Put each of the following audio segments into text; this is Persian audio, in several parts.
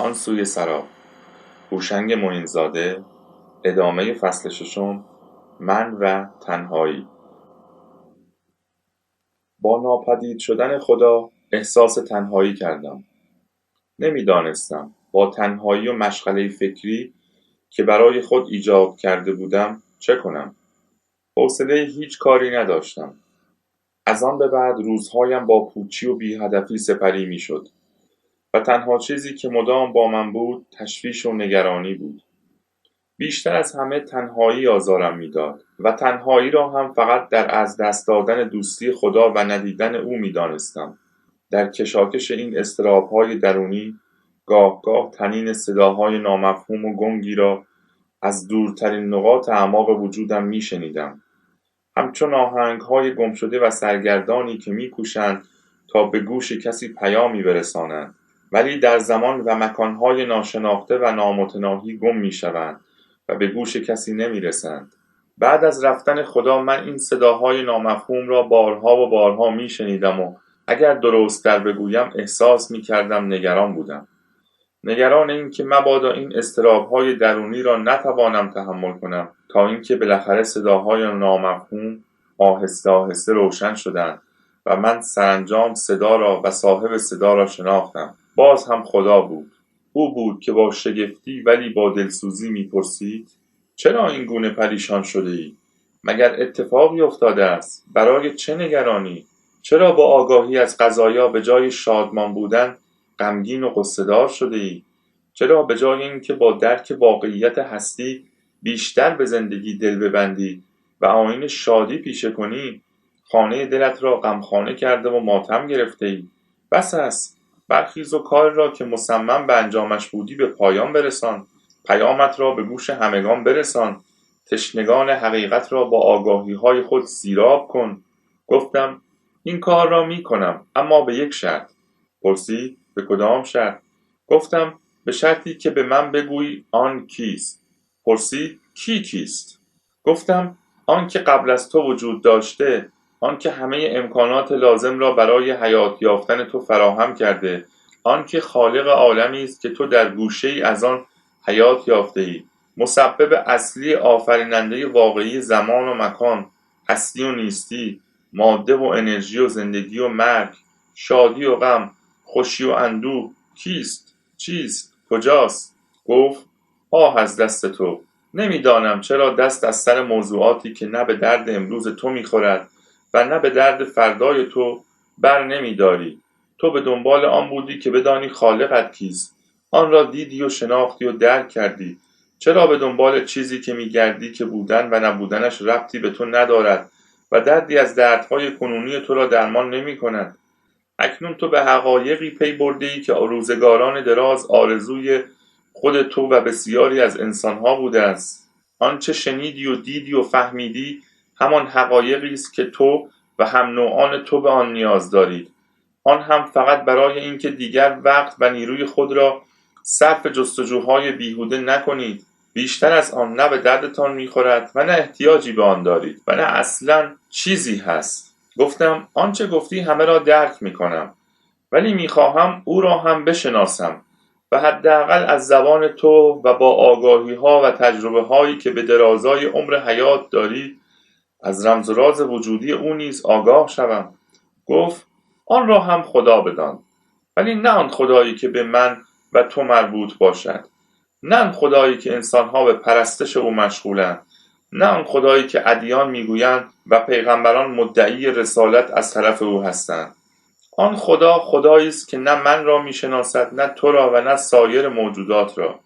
آن سوی سراب. هوشنگ معینزاده. ادامه فصل ششم. من و تنهایی. با ناپدید شدن خدا احساس تنهایی کردم. نمیدانستم با تنهایی و مشغله فکری که برای خود ایجاد کرده بودم چه کنم. حوصله هیچ کاری نداشتم. از آن به بعد روزهایم با پوچی و بی‌هدفی سپری میشد و تنها چیزی که مدام با من بود تشویش و نگرانی بود. بیشتر از همه تنهایی آزارم میداد و تنهایی را هم فقط در از دست دادن دوستی خدا و ندیدن او میدانستم. در کشاکش این اضطراب‌های درونی گاه طنین صداهای نامفهوم و گنگی را از دورترین نقاط اعماق وجودم میشنیدم، همچون آهنگ‌های گمشده و سرگردانی که می‌کوشند تا به گوش کسی پیامی برسانند، ولی در زمان و مکان‌های ناشناخته و نامتناهی گم می‌شوند و به گوش کسی نمی‌رسند. بعد از رفتن خدا من این صداهای نامفهوم را بارها و بارها می‌شنیدم و اگر درست‌تر بگویم احساس می‌کردم نگران بودم. نگران این که مبادا این اضطراب‌های درونی را نتوانم تحمل کنم، تا اینکه بالاخره صداهای نامفهوم آهسته آهسته روشن شدند و من سرانجام صدا را و صاحب صدا را شناختم. باز هم خدا بود. او بود که با شگفتی ولی با دلسوزی می‌پرسید: چرا این گونه پریشان شده ای؟ مگر اتفاقی افتاده است؟ برای چه نگرانی؟ چرا با آگاهی از قضایا به جای شادمان بودن غمگین و غصه‌دار شده ای؟ چرا به جای اینکه با درک واقعیت هستی بیشتر به زندگی دل ببندی و آیین شادی پیشه کنی، خانه دلت را غمخانه کرده و ماتم گرفته ای؟ بس است. برخیز و کار را که مصمم به انجامش بودی به پایان برسان. پیامت را به گوش همگان برسان. تشنگان حقیقت را با آگاهی‌های خود سیراب کن. گفتم این کار را می کنم، اما به یک شرط. پرسید به کدام شرط؟ گفتم به شرطی که به من بگویی آن کیست. پرسید کیست؟ گفتم آن که قبل از تو وجود داشته، آن که همه امکانات لازم را برای حیات یافتن تو فراهم کرده، آن که خالق عالمی است که تو در گوشه‌ای از آن حیات یافته ای، مسبب اصلی آفریننده واقعی زمان و مکان، هستی و نیستی، ماده و انرژی و زندگی و مرگ، شادی و غم، خوشی و اندوه. کیست؟ چیست؟ کجاست؟ گفت آه از دست تو. نمیدانم چرا دست از سر موضوعاتی که نه به درد امروز تو میخورد و نه به درد فردای تو بر نمیداری. تو به دنبال آن بودی که بدانی خالقت کیست. آن را دیدی و شناختی و درک کردی. چرا به دنبال چیزی که میگردی که بودن و نبودنش ربطی به تو ندارد و دردی از دردهای کنونی تو را درمان نمی کند؟ اکنون تو به حقایقی پی برده‌ای که روزگاران دراز آرزوی خود تو و بسیاری از انسانها بوده است. آنچه شنیدی و دیدی و فهمیدی همان حقایقی است که تو و هم نوعان تو به آن نیاز دارید. آن هم فقط برای اینکه دیگر وقت و نیروی خود را صرف جستجوهای بیهوده نکنید. بیشتر از آن نه به دردتان میخورد و نه احتیاجی به آن دارید و نه اصلاً چیزی هست. گفتم آنچه گفتی همه را درک میکنم، ولی میخواهم او را هم بشناسم و حداقل از زبان تو و با آگاهی ها و تجربه هایی که به درازای عمر حیات داری از رمز و راز وجودی او نیز آگاه شوم. گفت آن را هم خدا بدان، ولی نه آن خدایی که به من و تو مربوط باشد، نه آن خدایی که انسانها به پرستش او مشغولند، نه آن خدایی که ادیان میگویند و پیغمبران مدعی رسالت از طرف او هستند. آن خدا خدایی است که نه من را میشناسد، نه تو را و نه سایر موجودات را.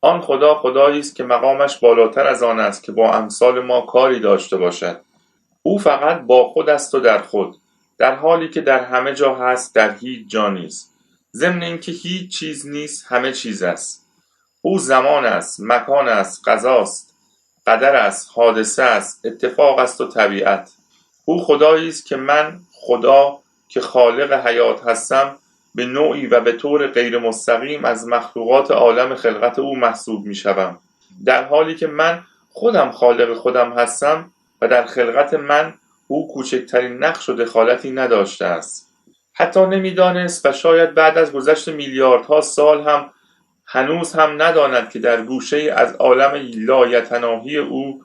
آن خدا خدایی است که مقامش بالاتر از آن است که با امثال ما کاری داشته باشد. او فقط با خود است و در خود، در حالی که در همه جا هست، در هیچ جا نیست. ضمن اینکه هیچ چیز نیست، همه چیز است. او زمان است، مکان است، قضاست، قدر است، حادثه است، اتفاق است و طبیعت. او خدایی است که من خدا که خالق حیات هستم به نوعی و به طور غیر مستقیم از مخلوقات عالم خلقت او محسوب می شوم، در حالی که من خودم خالق خودم هستم و در خلقت من او کوچکترین نقش و دخالتی نداشته است. حتی نمیدانست و شاید بعد از گذشت میلیاردها سال هم هنوز هم نداند که در گوشه از عالم لایتناهی او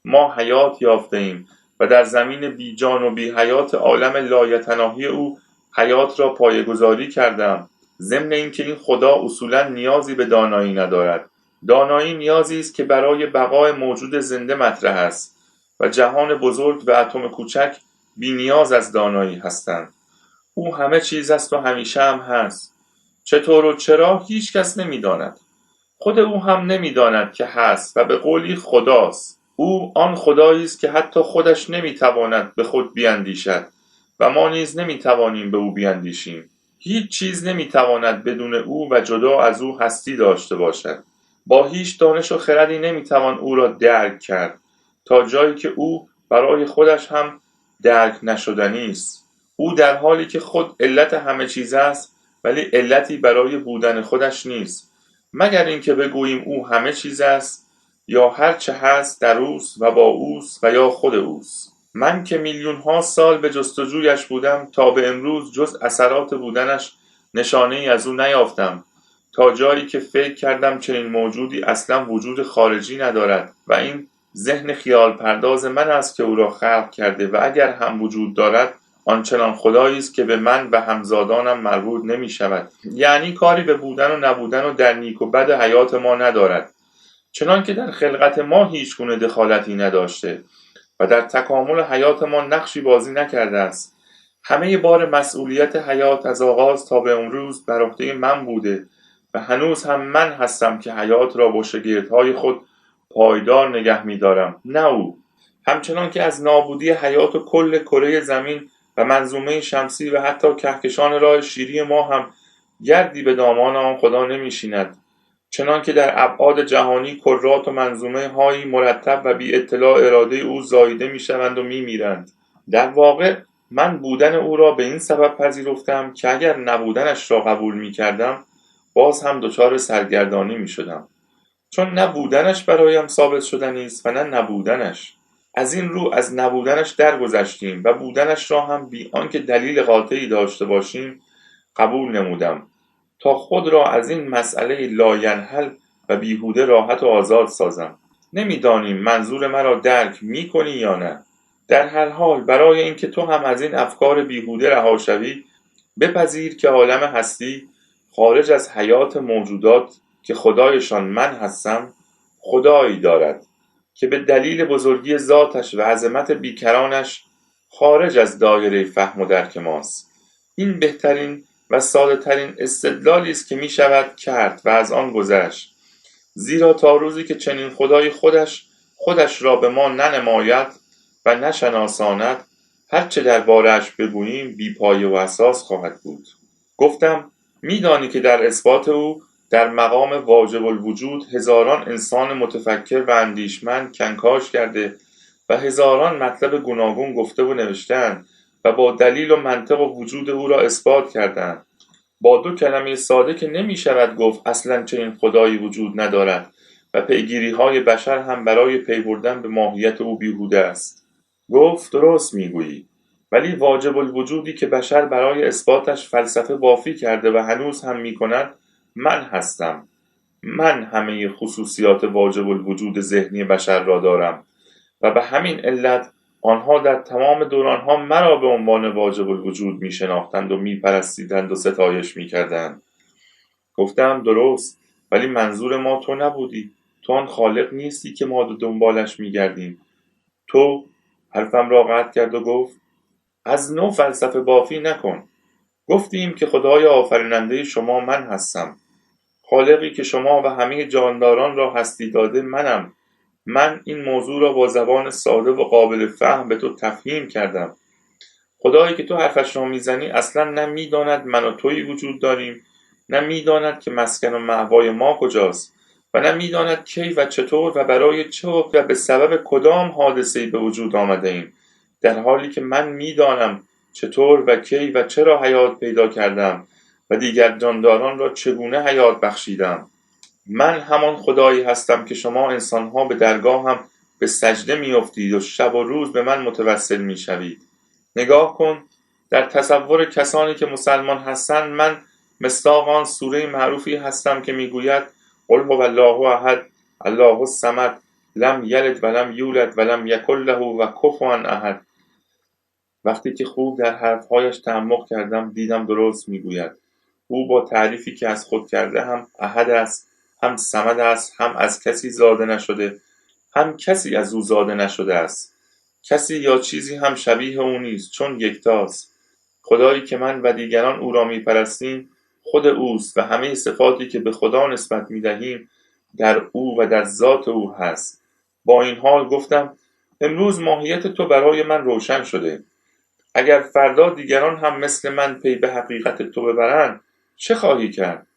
ما حیات یافته ایم و در زمین بی جان و بی حیات عالم لایتناهی او حیات را پایه‌گذاری کردم. ضمن اینکه این خدا اصولا نیازی به دانایی ندارد. دانایی نیازی است که برای بقای موجود زنده مطرح است و جهان بزرگ و اتم کوچک بی نیاز از دانایی هستند. او همه چیز است و همیشه هم هست. چطور و چرا هیچ کس نمی‌داند. خود او هم نمی‌داند که هست و به قولی خداست. او آن خدایی است که حتی خودش نمی‌تواند به خود بیندیشد و ما نیز نمی‌توانیم به او بیندیشیم. هیچ چیز نمی‌تواند بدون او و جدا از او هستی داشته باشد. با هیچ دانش و خردی نمی‌توان او را درک کرد تا جایی که او برای خودش هم درک نشدنی است. او در حالی که خود علت همه چیز است ولی علتی برای بودن خودش نیست، مگر اینکه بگوییم او همه چیز است یا هر چه هست در اوست و با اوست و یا خود اوست. من که میلیون ها سال به جستجویش بودم تا به امروز جز اثرات بودنش نشانه ای از او نیافتم، تا جایی که فکر کردم چنین موجودی اصلا وجود خارجی ندارد و این ذهن خیال پرداز من است که او را خلق کرده و اگر هم وجود دارد آنچنان خدایی است که به من و همزادانم مربوط نمی شود. یعنی کاری به بودن و نبودن و در نیک و بد حیات ما ندارد، چنان که در خلقت ما هیچ گونه دخالتی نداشته و در تکامل حیات ما نقشی بازی نکرده است. همه بار مسئولیت حیات از آغاز تا به امروز بر عهده من بوده و هنوز هم من هستم که حیات را با شگردهای خود پایدار نگه می دارم، نه او. همچنان که از نابودی حیات و کل کره زمین و منظومه شمسی و حتی کهکشان راه شیری ما هم گردی به دامان آن خدا نمی‌شیند، چنان که در ابعاد جهانی کرات و منظومه هایی مرتب و بی اطلاع اراده او زاییده می‌شوند و می‌میرند. در واقع من بودن او را به این سبب پذیرفتم که اگر نبودنش را قبول می‌کردم باز هم دچار سرگردانی می‌شدم، چون نه بودنش برایم ثابت شدنی است و نه نبودنش. از این رو از نبودنش درگذشتیم و بودنش را هم بی آنکه دلیل قاطعی داشته باشیم قبول نمودم تا خود را از این مسئله لاینحل و بیهوده راحت و آزاد سازم. نمیدانیم منظور مرا درک میکنی یا نه. در هر حال برای اینکه تو هم از این افکار بیهوده رها شوی بپذیر که عالم هستی خارج از حیات موجودات که خدایشان من هستم خدایی دارد که به دلیل بزرگی ذاتش و عظمت بیکرانش خارج از دایره فهم و درک ماست. این بهترین و ساده ترین استدلالی است که می شود کرد و از آن گذشت، زیرا تا روزی که چنین خدای خودش را به ما ننماید و نشناساند هرچه درباره‌اش بگوییم بی پایه و اساس خواهد بود. گفتم میدانی که در اثبات او در مقام واجب الوجود هزاران انسان متفکر و اندیشمند کنکاش کرده و هزاران مطلب گوناگون گفته و نوشتند و با دلیل و منطق و وجود او را اثبات کردند. با دو کلمه ساده که نمی شود گفت اصلا چنین خدایی وجود ندارد و پیگیری های بشر هم برای پی بردن به ماهیت او بیهوده است. گفت درست میگویی، ولی واجب الوجودی که بشر برای اثباتش فلسفه بافی کرده و هنوز هم میکند من هستم. من همه خصوصیات واجب الوجود ذهنی بشر را دارم و به همین علت آنها در تمام دورانها مرا به عنوان واجب الوجود می شناختند و می پرستیدند و ستایش می کردند. گفتم درست، ولی منظور ما تو نبودی. تو آن خالق نیستی که ما دنبالش می گردیم. تو حرفم را قطع کرد و گفت از نو فلسفه بافی نکن. گفتیم که خدای آفریننده شما من هستم. خالقی که شما و همه جانداران را هستی داده منم. من این موضوع را با زبان ساده و قابل فهم به تو تفهیم کردم. خدایی که تو حرفش را میزنی اصلا نه میداند من و تویی وجود داریم، نه میداند که مسکن و مأوای ما کجاست و نه میداند کی و چطور و برای چه و به سبب کدام حادثه‌ای به وجود آمده ایم، در حالی که من میدانم چطور و کی و چرا حیات پیدا کردم و دیگر جانداران را چگونه حیات بخشیدم. من همان خدایی هستم که شما انسانها به درگاهم به سجده میافتید و شب و روز به من متوسل میشوید. نگاه کن، در تصور کسانی که مسلمان هستند من مصداق آن سوره معروفی هستم که میگوید قل هو الله احد الله الصمد لم یلد ولم یولد ولم یکن له کفوا احد. وقتی که خوب در حرفهایش تعمق کردم دیدم درست میگوید. او با تعریفی که از خود کرده هم احد است، هم صمد است، هم از کسی زاده نشده، هم کسی از او زاده نشده است. کسی یا چیزی هم شبیه او نیست، چون یکتاست. خدایی که من و دیگران او را میپرستیم خود اوست و همه صفاتی که به خدا نسبت میدهیم در او و در ذات او هست. با این حال گفتم امروز ماهیت تو برای من روشن شده. اگر فردا دیگران هم مثل من پی به حقیقت تو ببرند چه خواهی کرد؟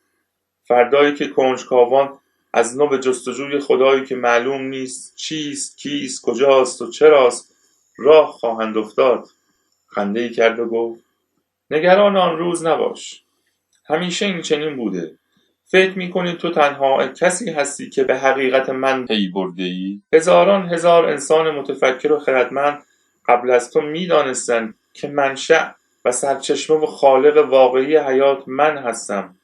فردایی که کنجکاوان از نو به جستجوی خدایی که معلوم نیست چیست، کیست، کجاست و چراست راه خواهند افتاد. خنده‌ای کرد و گفت نگران آن روز نباش. همیشه این چنین بوده. فکر می‌کنی تو تنها کسی هستی که به حقیقت من پی برده‌ای؟ هزاران هزار انسان متفکر و خردمند قبل از تو می‌دانستند که منشأ و سرچشمه و خالق واقعی حیات من هستم.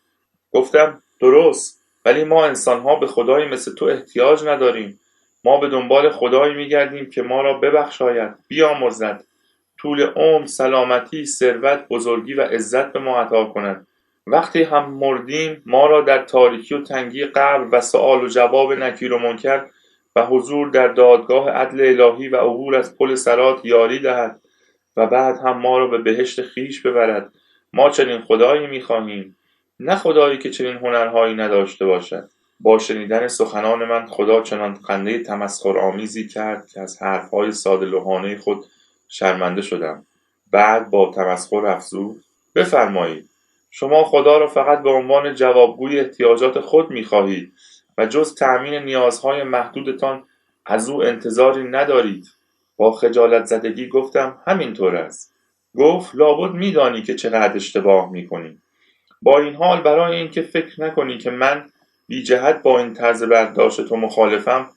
گفتم درست، ولی ما انسان‌ها به خدایی مثل تو احتیاج نداریم. ما به دنبال خدایی می‌گردیم که ما را ببخشاید، بیامرزد، طول عمر، سلامتی، ثروت، بزرگی و عزت به ما عطا کند. وقتی هم مردیم ما را در تاریکی و تنگی قبر و سؤال و جواب نکیر و منکر و حضور در دادگاه عدل الهی و عبور از پل صراط یاری دهد و بعد هم ما را به بهشت خیش ببرد. ما چنین خدایی می‌خواهیم، نه خدایی که چنین هنرهایی نداشته باشد. با شنیدن سخنان من خدا چنان خنده تمسخرآمیزی کرد که از حرفهای ساده لوحانه خود شرمنده شدم. بعد با تمسخر افزود بفرمایید شما خدا را فقط به عنوان جوابگوی احتیاجات خود می‌خواهید و جز تأمین نیازهای محدودتان از او انتظاری ندارید. با خجالت زدگی گفتم همینطور است. گفت لابد می‌دانی که چقدر اشتباه می‌کنی. با این حال برای اینکه فکر نکنی که من بی جهت با این طرز برداشت تو مخالفم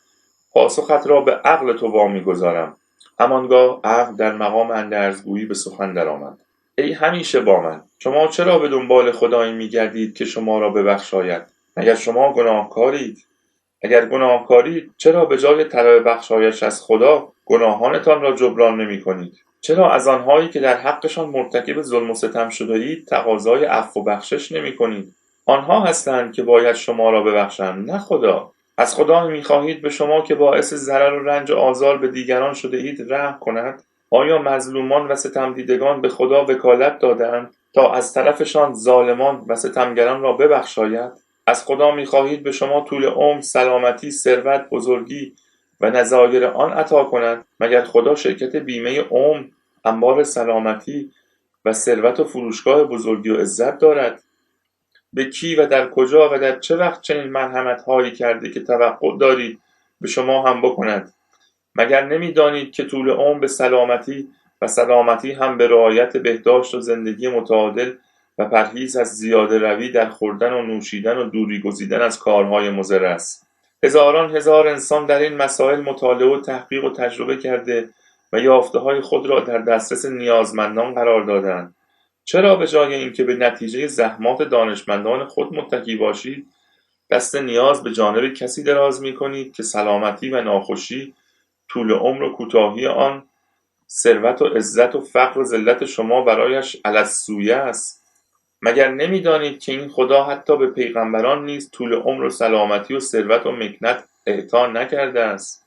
پاسخت را به عقل تو وامیگذارم. همانگاه عقل در مقام اندرزگویی به سخن درآمد. ای همیشه با من، شما چرا به دنبال خدایی میگردید که شما را ببخشاید؟ مگر شما گناهکارید؟ اگر گناهکارید چرا به جای طلب بخشایش از خدا گناهانتان را جبران نمی کنید؟ چرا از آنهایی که در حقشان مرتکب ظلم و ستم شده اید تقاضای عفو و بخشش نمی کنید؟ آنها هستند که باید شما را ببخشند، نه خدا. از خدا می‌خواهید به شما که باعث ضرر و رنج و آزار به دیگران شده اید رحم کند؟ آیا مظلومان و ستمدیدگان به خدا وکالت دادند تا از طرفشان ظالمان و ستمگران را ببخشاید؟ از خدا می‌خواهید به شما طول عمر، سلامتی، ثروت، بزرگی و نظایر آن عطا کند؟ مگر خدا شرکت بیمه عمر، انبار سلامتی و ثروت و فروشگاه بزرگی و عزت دارد؟ به کی و در کجا و در چه وقت چنین مرحمت‌هایی کرده که توقع دارید به شما هم بکند؟ مگر نمی‌دانید که طول عمر به سلامتی و سلامتی هم به رعایت بهداشت و زندگی متعادل و پرهیز از زیاده روی در خوردن و نوشیدن و دوری گزیدن از کارهای مضر است؟ هزاران هزار انسان در این مسائل مطالعه و تحقیق و تجربه کرده و یافته‌های خود را در دسترس نیازمندان قرار دادند. چرا به جای اینکه به نتیجه زحمات دانشمندان خود متکی باشید دست نیاز به جانب کسی دراز می‌کنید که سلامتی و ناخوشی، طول عمر و کوتاهی آن، ثروت و عزت و فقر و ذلت شما برایش علی السویه است؟ مگر نمی‌دانید که این خدا حتی به پیغمبران نیز طول عمر و سلامتی و ثروت و مکنت اعطا نکرده است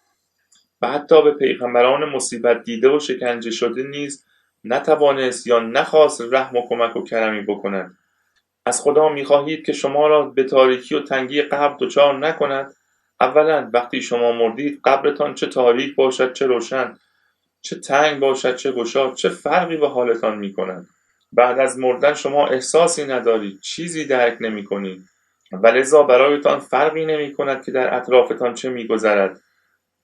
و حتی به پیغمبران مصیبت دیده و شکنجه شده نیز نتوانست یا نخواست رحم و کمک و کرمی بکند؟ از خدا می‌خواهید که شما را به تاریکی و تنگی قبر دچار نکند؟ اولا وقتی شما مردید قبرتان چه تاریک باشد چه روشن، چه تنگ باشد چه گشاد، چه فرقی به حالتان می‌کند؟ بعد از مردن شما احساسی ندارید، چیزی درک نمی‌کنید و لذا برایتان فرقی نمی‌کند که در اطرافتان چه می‌گذرد.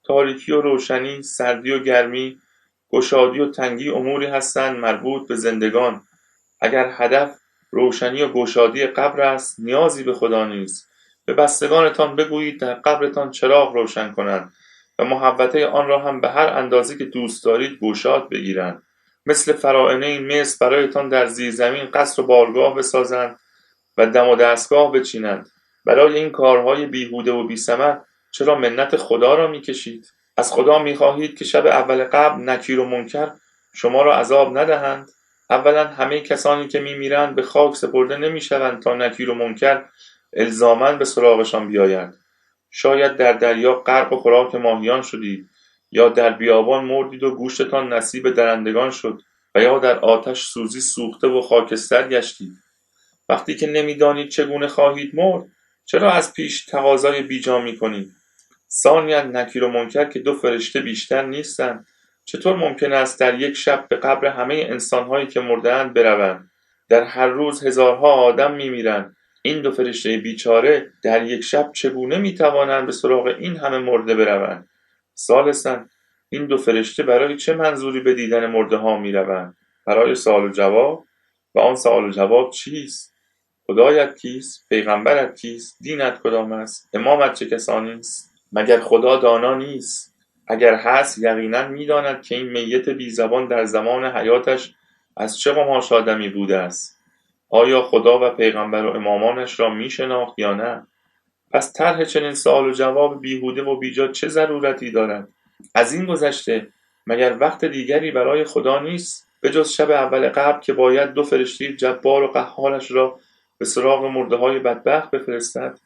تاریکی و روشنی، سردی و گرمی، گشادی و تنگی اموری هستند مربوط به زندگان. اگر هدف روشنی و گشادی قبر است نیازی به خدا نیست. به بستگانتان بگویید در قبرتان چراغ روشن کنند و محوطه آن را هم به هر اندازه که دوست دارید گشاد بگیرند. مثل فراعنه مصر برایتان در زیر زمین قصر و بارگاه بسازند و دم و دستگاه بچینند. برای این کارهای بیهوده و بی‌ثمر چرا منت خدا را می‌کشید؟ از خدا می‌خواهید که شب اول قبل نکیر و منکر شما را عذاب ندهند؟ اولا همه کسانی که می‌میرند به خاک سپرده نمی‌شوند تا نکیر و منکر الزاماً به سراغشان بیاید. شاید در دریا غرق و خوراک ماهیان شدید، یا در بیابان مردید و گوشتتان نصیب درندگان شد، و یا در آتش سوزی سوخته و خاکستر گشتید. وقتی که نمی‌دانید چگونه خواهید مرد، چرا از پیش تقاضای بیجا می‌کنید؟ ثانیاً نکیر و منکر که دو فرشته بیشتر نیستند، چطور ممکن است در یک شب به قبر همه انسان‌هایی که مرده‌اند بروند؟ در هر روز هزارها آدم می‌میرند. این دو فرشته بیچاره در یک شب چگونه می‌توانند به سراغ این همه مرده بروند؟ ثالثاً این دو فرشته برای چه منظوری به دیدن مرده‌ها می‌روند؟ برای سوال و جواب؟ و آن سوال و جواب چیست؟ خدایت کیست؟ پیغمبرت کیست؟ دینت کدام است؟ امامت چه کسانی است؟ مگر خدا دانا نیست؟ اگر هست یقینا می‌داند که این میت بی زبان در زمان حیاتش از چه قماش آدمی بوده است. آیا خدا و پیغمبر و امامانش را می‌شناخت یا نه؟ پس طرح چنین سوال و جواب بیهوده و بیجا چه ضرورتی دارد؟ از این گذشته مگر وقت دیگری برای خدا نیست به جز شب اول قبل که باید دو فرشته جبار و قهارش را به سراغ مرده‌های بدبخت بفرستد؟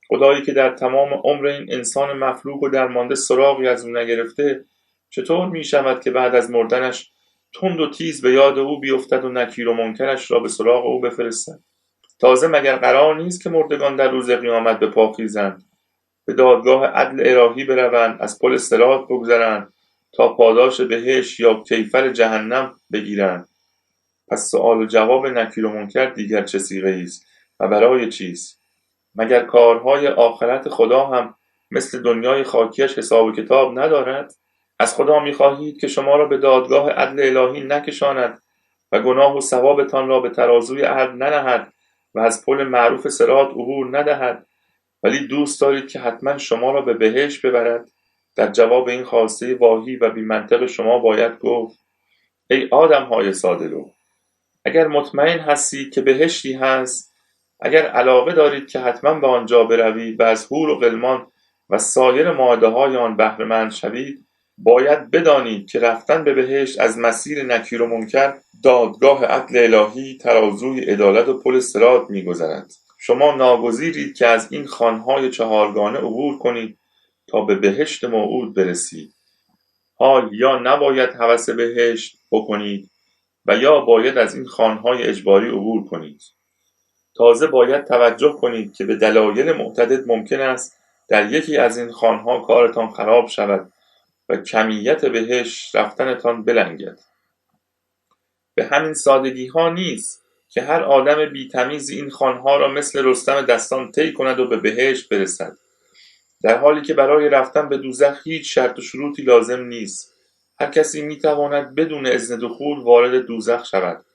خدایی که در تمام عمر این انسان مفلوک و درمانده سراغی از او نگرفته، چطور می شود که بعد از مردنش تند و تیز به یاد او بیفتد و نکیر و منکرش را به سراغ او بفرستد؟ تازه مگر قرار نیست که مردگان در روز قیامت به پا خیزند، به دادگاه عدل الهی بروند، از پل صراط بگذرند تا پاداش بهشت یا کیفر جهنم بگیرند؟ پس سؤال و جواب نکیر و منکر دیگر چه صیغه‌ای است و برای چیست؟ مگر کارهای آخرت خدا هم مثل دنیای خاکیش حساب و کتاب ندارد؟ از خدا می‌خواهید که شما را به دادگاه عدل الهی نکشاند و گناه و ثوابتان را به ترازوی عدل ننهد و از پل معروف صراط عبور ندهد، ولی دوست دارید که حتما شما را به بهشت ببرد. در جواب این خواسته واهی و بی‌منطق شما باید گفت: ای آدم‌های ساده‌لوح، اگر مطمئن هستید که بهشتی هست، اگر علاقه دارید که حتما به آنجا بروید و از حور و غلمان و سایر مائده‌های آن بهره‌مند شوید، باید بدانید که رفتن به بهشت از مسیر نکیر و منکر، دادگاه عدل الهی، ترازوی عدالت و پل صراط می‌گذرد. شما ناگزیرید که از این خوان‌های چهارگانه عبور کنید تا به بهشت موعود برسید. حال یا نباید هوس بهشت بکنید و یا باید از این خوان‌های اجباری عبور کنید. تازه باید توجه کنید که به دلایل معتدد ممکن است در یکی از این خوان‌ها کارتان خراب شود و کمیت بهشت رفتنتان بلنگد. به همین سادگی‌ها نیست که هر آدم بی‌تمیز این خوان‌ها را مثل رستم دستان طی کند و به بهشت برسد، در حالی که برای رفتن به دوزخ هیچ شرط و شروطی لازم نیست. هر کسی می‌تواند بدون اذن دخول وارد دوزخ شود.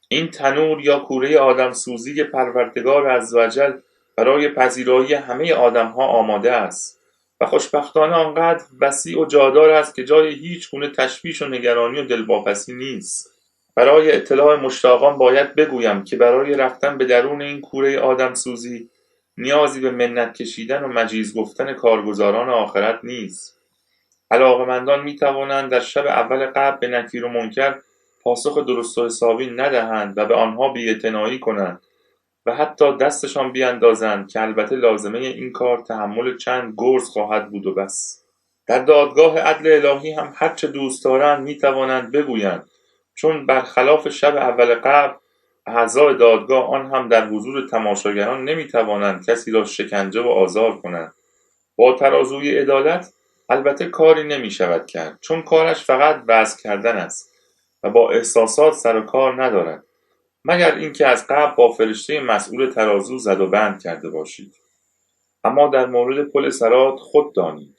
این تنور یا کوره آدمسوزی پروردگار عزوجل برای پذیرایی همه آدم‌ها آماده است و خوشبختانه آنقدر وسیع و جادار است که جای هیچ گونه تشویش و نگرانی و دلواپسی نیست. برای اطلاع مشتاقان باید بگویم که برای رفتن به درون این کوره آدمسوزی نیازی به منت کشیدن و مجیز گفتن کارگزاران آخرت نیست. علاقه‌مندان می‌توانند در شب اول قبل به نکیر و منکر پاسخ درست و حسابی ندهند و به آنها بی‌اعتنایی کنند و حتی دستشان بیاندازند که البته لازمه این کار تحمل چند گرز خواهد بود و بس. در دادگاه عدل الهی هم هرچه دوست دارند می‌توانند بگویند، چون برخلاف شب اول قبل اعضای دادگاه آن هم در حضور تماشاگران نمی‌توانند کسی را شکنجه و آزار کنند. با ترازوی عدالت البته کاری نمی‌شود کرد، چون کارش فقط وزن کردن است و با احساسات سر و کار ندارد، مگر اینکه از قبل با فرشته مسئول ترازو زد و بند کرده باشید. اما در مورد پل صراط خود دانید،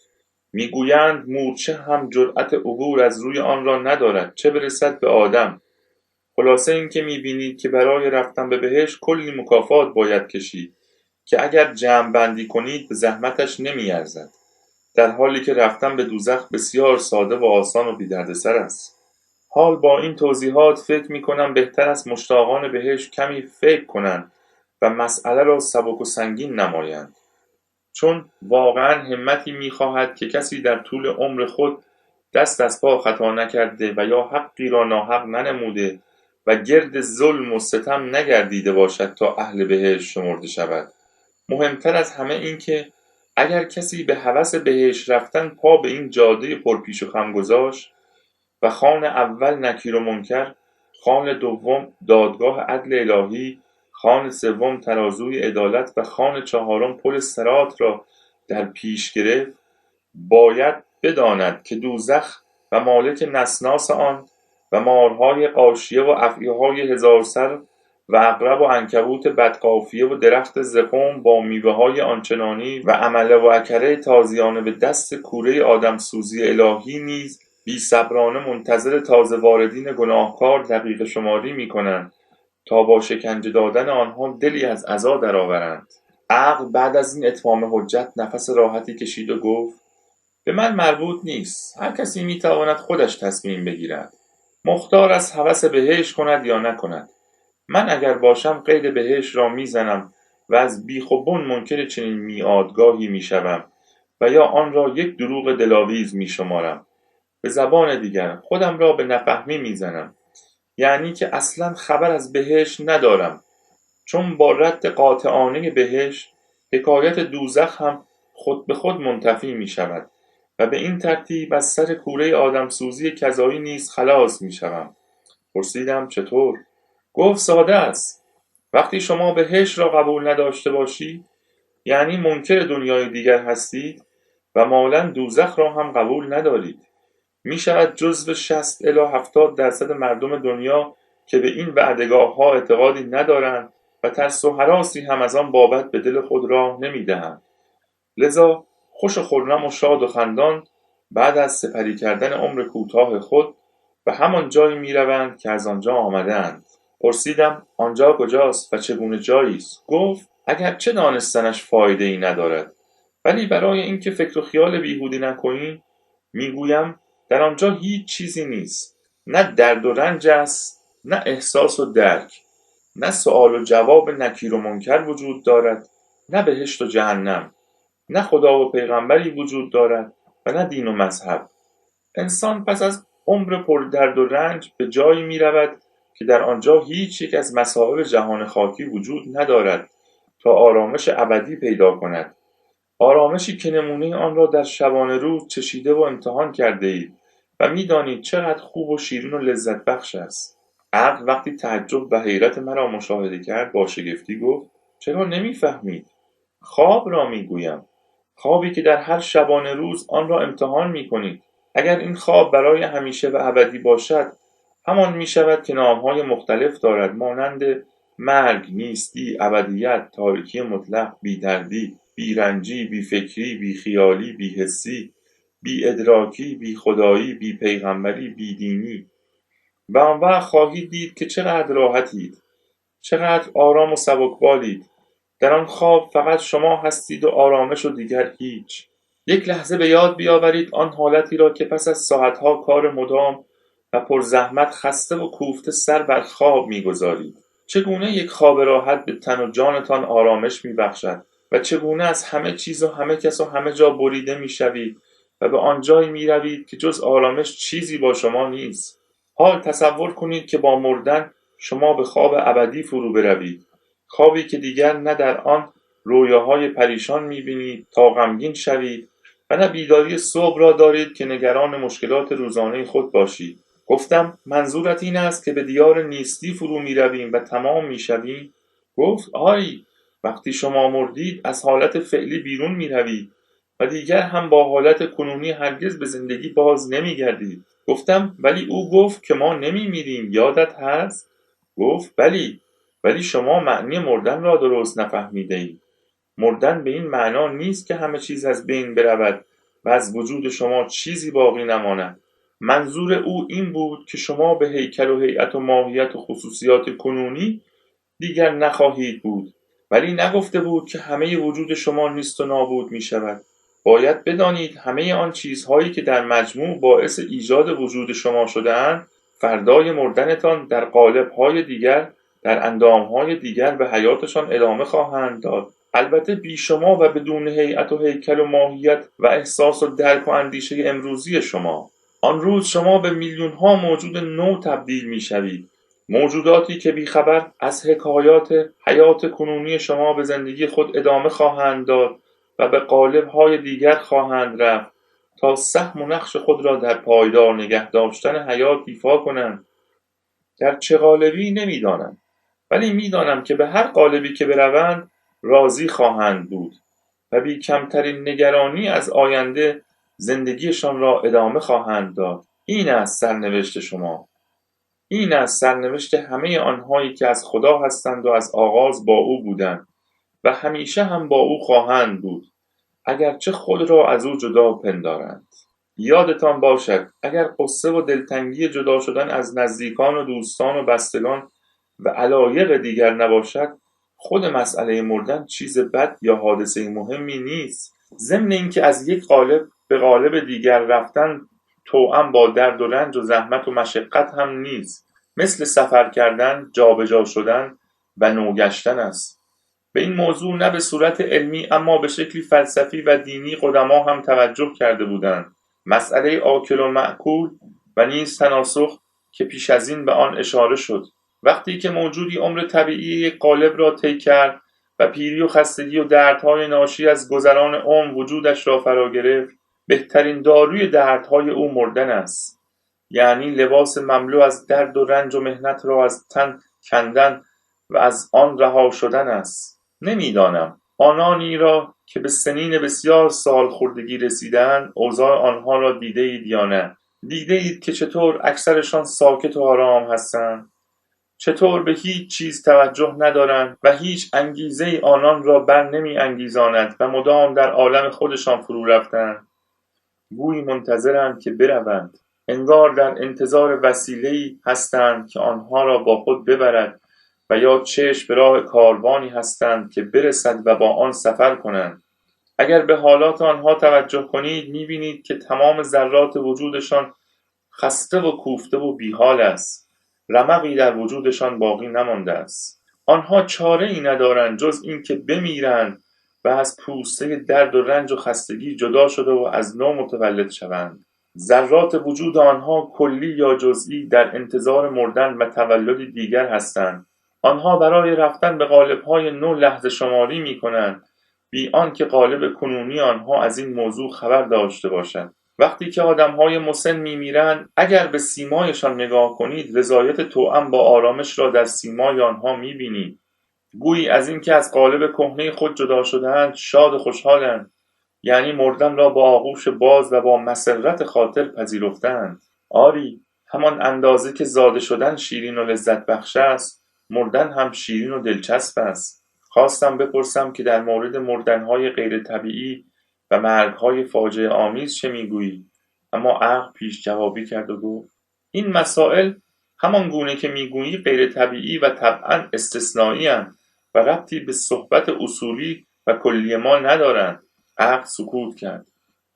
میگویند مورچه هم جرأت عبور از روی آن را ندارد، چه برسد به آدم. خلاصه این که میبینید که برای رفتن به بهشت کلی مکافات باید کشید که اگر جمع بندی کنید به زحمتش نمیارزد، در حالی که رفتن به دوزخ بسیار ساده و آسان و بی‌دردسر است. حال با این توضیحات فکر میکنم بهتر است مشتاقان بهشت کمی فکر کنند و مسئله را سبک و سنگین نمایند، چون واقعا همتی می‌خواهد که کسی در طول عمر خود دست از پا خطا نکرده و یا حقی را ناحق ننموده و گرد ظلم و ستم نگردیده باشد تا اهل بهشت شمرده شود. مهمتر از همه این که اگر کسی به هوس بهشت رفتن پا به این جاده پرپیش و خم گذاشت و خان اول نکیر و منکر، خان دوم دادگاه عدل الهی، خان سوم ترازوی عدالت و خان چهارم پل صراط را در پیش گرفت، باید بداند که دوزخ و مالک نسناس آن و مارهای غاشیه و افعیهای هزار سر و عقرب و عنکبوت بدقافیه و درخت زقوم با میوه‌های آنچنانی و عمله و اکره تازیانه به دست کوره آدمسوزی الهی نیز بی‌صبرانه منتظر تازه واردین گناهکار دقیقه شماری می‌کنند تا با شکنجه دادن آنها دلی از عزا درآورند. عقل بعد از این اتمام حجت نفس راحتی کشید و گفت: به من مربوط نیست. هر کسی میتواند خودش تصمیم بگیرد. مختار از هوس بهشت کند یا نکند. من اگر باشم قید بهشت را میزنم و از بیخ و بن منکر چنین میعادگاهی میشوم و یا آن را یک دروغ دلاویز میشمارم. به زبان دیگر خودم را به نفهمی میزنم، یعنی که اصلا خبر از بهشت ندارم، چون با رد قاطعانه بهشت حکایت دوزخ هم خود به خود منتفی می شود و به این ترتیب از سر کوره آدمسوزی کذایی نیز خلاص می شوم. پرسیدم چطور؟ گفت ساده است. وقتی شما بهشت را قبول نداشته باشید، یعنی منکر دنیای دیگر هستید و مالاً دوزخ را هم قبول ندارید. می شود جزو 60 الی 70% مردم دنیا که به این وعدگاه ها اعتقادی ندارند و ترس و هراسی هم از آن بابت به دل خود راه نمی دهند. لذا خوش و خرم و شاد و خندان بعد از سپری کردن عمر کوتاه خود به همان جایی می روند که از آنجا آمدند. پرسیدم آنجا کجاست و چگونه جایی است؟ گفت اگرچه دانستنش فایده ای ندارد، ولی برای اینکه فکر و خیال بیهودی نکنی میگویم در آنجا هیچ چیزی نیست. نه درد و رنج است، نه احساس و درک، نه سؤال و جواب نکیر و منکر وجود دارد، نه بهشت و جهنم، نه خدا و پیغمبری وجود دارد و نه دین و مذهب. انسان پس از عمر پر درد و رنج به جایی می رود که در آنجا هیچ یک از مصائب جهان خاکی وجود ندارد تا آرامش ابدی پیدا کند. آرامشی که نمونه آن را در شبانه روز چشیده و امتحان کرده اید و می دانید چقدر خوب و شیرین و لذت بخش است. عقل وقتی تعجب و حیرت مرا مشاهده کرد با شگفتی گفت چرا نمی فهمید؟ خواب را می گویم. خوابی که در هر شبانه روز آن را امتحان می کنید. اگر این خواب برای همیشه و ابدی باشد، همان می شود که نامهای مختلف دارد، مانند مرگ، نیستی، ابدیت، تاریکی مطلق، بیدردی، بیرنجی، بیفکری، بیخیالی، بیحسی، بیادراکی، بیخدایی، بیپیغمبری، بیدینی. و آن وقت خواهید دید که چقدر راحتید، چقدر آرام و سبکبالید. در آن خواب فقط شما هستید و آرامش و دیگر هیچ. یک لحظه به یاد بیاورید آن حالتی را که پس از ساعتها کار مدام و پرزحمت خسته و کوفته سر بر خواب می‌گذارید. چگونه یک خواب راحت به تن و جانتان آرامش می‌بخشد و چگونه از همه چیز و همه کس و همه جا بریده می‌شوید و به آنجایی می‌روید که جز آرامش چیزی با شما نیست. حال تصور کنید که با مردن شما به خواب ابدی فرو بروید، خوابی که دیگر نه در آن رویاهای پریشان می‌بینید تا غمگین شوید و نه بیداری صبح را دارید که نگران مشکلات روزانه خود باشید. گفتم منظورت این است که به دیار نیستی فرو می‌رویم و تمام می‌شویم؟ گفت آری، وقتی شما مردید از حالت فعلی بیرون می‌روید و دیگر هم با حالت کنونی هرگز به زندگی باز نمی‌گردید. گفتم ولی او گفت که ما نمی‌میریم، یادت هست؟ گفت بلی، ولی شما معنی مردن را درست نفهمیدید. مردن به این معنا نیست که همه چیز از بین برود و از وجود شما چیزی باقی نماند. منظور او این بود که شما به هیکل و هیئت و ماهیت و خصوصیات کنونی دیگر نخواهید بود، ولی نگفته بود که همه وجود شما نیست و نابود می شود. باید بدانید همه آن چیزهایی که در مجموع باعث ایجاد وجود شما شده‌اند، فردای مردنتان در قالب‌های دیگر در اندامهای دیگر به حیاتشان ادامه خواهند داد. البته بی شما و بدون هیئت و هیکل و ماهیت و احساس و درک و اندیشه امروزی شما. آن روز شما به میلیون‌ها موجود نو تبدیل می‌شوید، موجوداتی که بیخبر از حکایات حیات کنونی شما به زندگی خود ادامه خواهند داد و به قالب‌های دیگر خواهند رفت تا سهم و نقش خود را در پایدار نگه داشتن حیات ایفا کنند. در چه قالبی نمی‌دانم، ولی می‌دانم که به هر قالبی که بروند راضی خواهند بود و بی کمترین نگرانی از آینده زندگیشان را ادامه خواهند داد. این است سرنوشت شما. این است سرنوشت همه آنهایی که از خدا هستند و از آغاز با او بودند و همیشه هم با او خواهند بود، اگرچه خود را از او جدا پندارند. یادتان باشد اگر غصه و دلتنگی جدا شدن از نزدیکان و دوستان و بستگان و علایق دیگر نباشد، خود مسئله مردن چیز بد یا حادثه مهمی نیست. ضمن اینکه از یک قالب به قالب دیگر رفتن توأم با درد و رنج و زحمت و مشقت هم نیست. مثل سفر کردن، جابجا شدن و نوگشتن است. به این موضوع نه به صورت علمی اما به شکلی فلسفی و دینی قدما هم توجه کرده بودند. مسئله آکل و مأکول و نیز تناسخ که پیش از این به آن اشاره شد. وقتی که موجودی عمر طبیعی یک قالب را طی کرد و پیری و خستگی و دردهای ناشی از گذران عمر وجودش را فرا گرفت، بهترین داروی دردهای او مردن است. یعنی لباس مملو از درد و رنج و محنت را از تن کندن و از آن رها شدن است. نمیدانم آنانی را که به سنین بسیار سال خردگی رسیدند اوضاع آنها را دیده اید یا نه؟ دیده اید که چطور اکثرشان ساکت و آرام هستند، چطور به هیچ چیز توجه ندارند و هیچ انگیزه آنان را بر نمی انگیزاند و مدام در عالم خودشان فرو رفتند، گویی منتظرند که بروند، انگار در انتظار وسیله‌ای هستند که آنها را با خود ببرد و یا چشم به راه کاروانی هستند که برسد و با آن سفر کنند. اگر به حالات آنها توجه کنید می‌بینید که تمام ذرات وجودشان خسته و کوفته و بیحال است. رمقی در وجودشان باقی نمانده است. آنها چاره‌ای ندارند جز اینکه بمیرند و از پوسته درد و رنج و خستگی جدا شده و از نو متولد شوند. ذرات وجود آنها کلی یا جزئی در انتظار مردن و تولد دیگر هستند. آنها برای رفتن به قالب‌های نو لحظه شماری می‌کنند، بی آنکه قالب کنونی آنها از این موضوع خبر داشته باشد. وقتی که آدم‌های مسن می‌میرند، اگر به سیمایشان نگاه کنید، رضایت توأم با آرامش را در سیمای آنها می‌بینید. گویی از اینکه از قالب کهنه خود جدا شده‌اند، شاد و خوشحالند. یعنی مردن را با آغوش باز و با مسرت خاطر پذیرفتند. آری، همان اندازه که زاده شدن شیرین و لذت بخش است، مردن هم شیرین و دلچسب است. خواستم بپرسم که در مورد مردن‌های غیر طبیعی و مرگ‌های فاجعه آمیز چه میگویی؟ اما عقل پیش جوابی کرد و گفت این مسائل همان گونه که میگویی غیر طبیعی و طبعاً استثنایی اند و ربطی به صحبت اصولی و کلی ما ندارند. عقل سکوت کرد.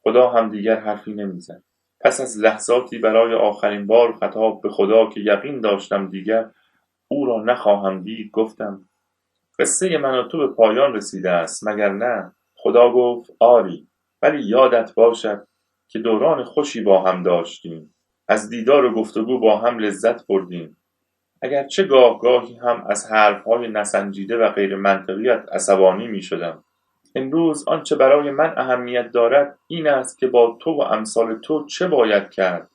خدا هم دیگر حرفی نمیزد. پس از لحظاتی برای آخرین بار خطاب به خدا که یقین داشتم دیگر او را نخواهم دید گفتم قصه من و تو به پایان رسیده است مگر نه؟ خدا گفت آری، ولی یادت باشد که دوران خوشی با هم داشتیم. از دیدار و گفتگو با هم لذت بردیم. اگرچه گاهی هم از حرفهای نسنجیده و غیر منطقیت عصبانی می شدم. امروز آنچه برای من اهمیت دارد این است که با تو و امثال تو چه باید کرد.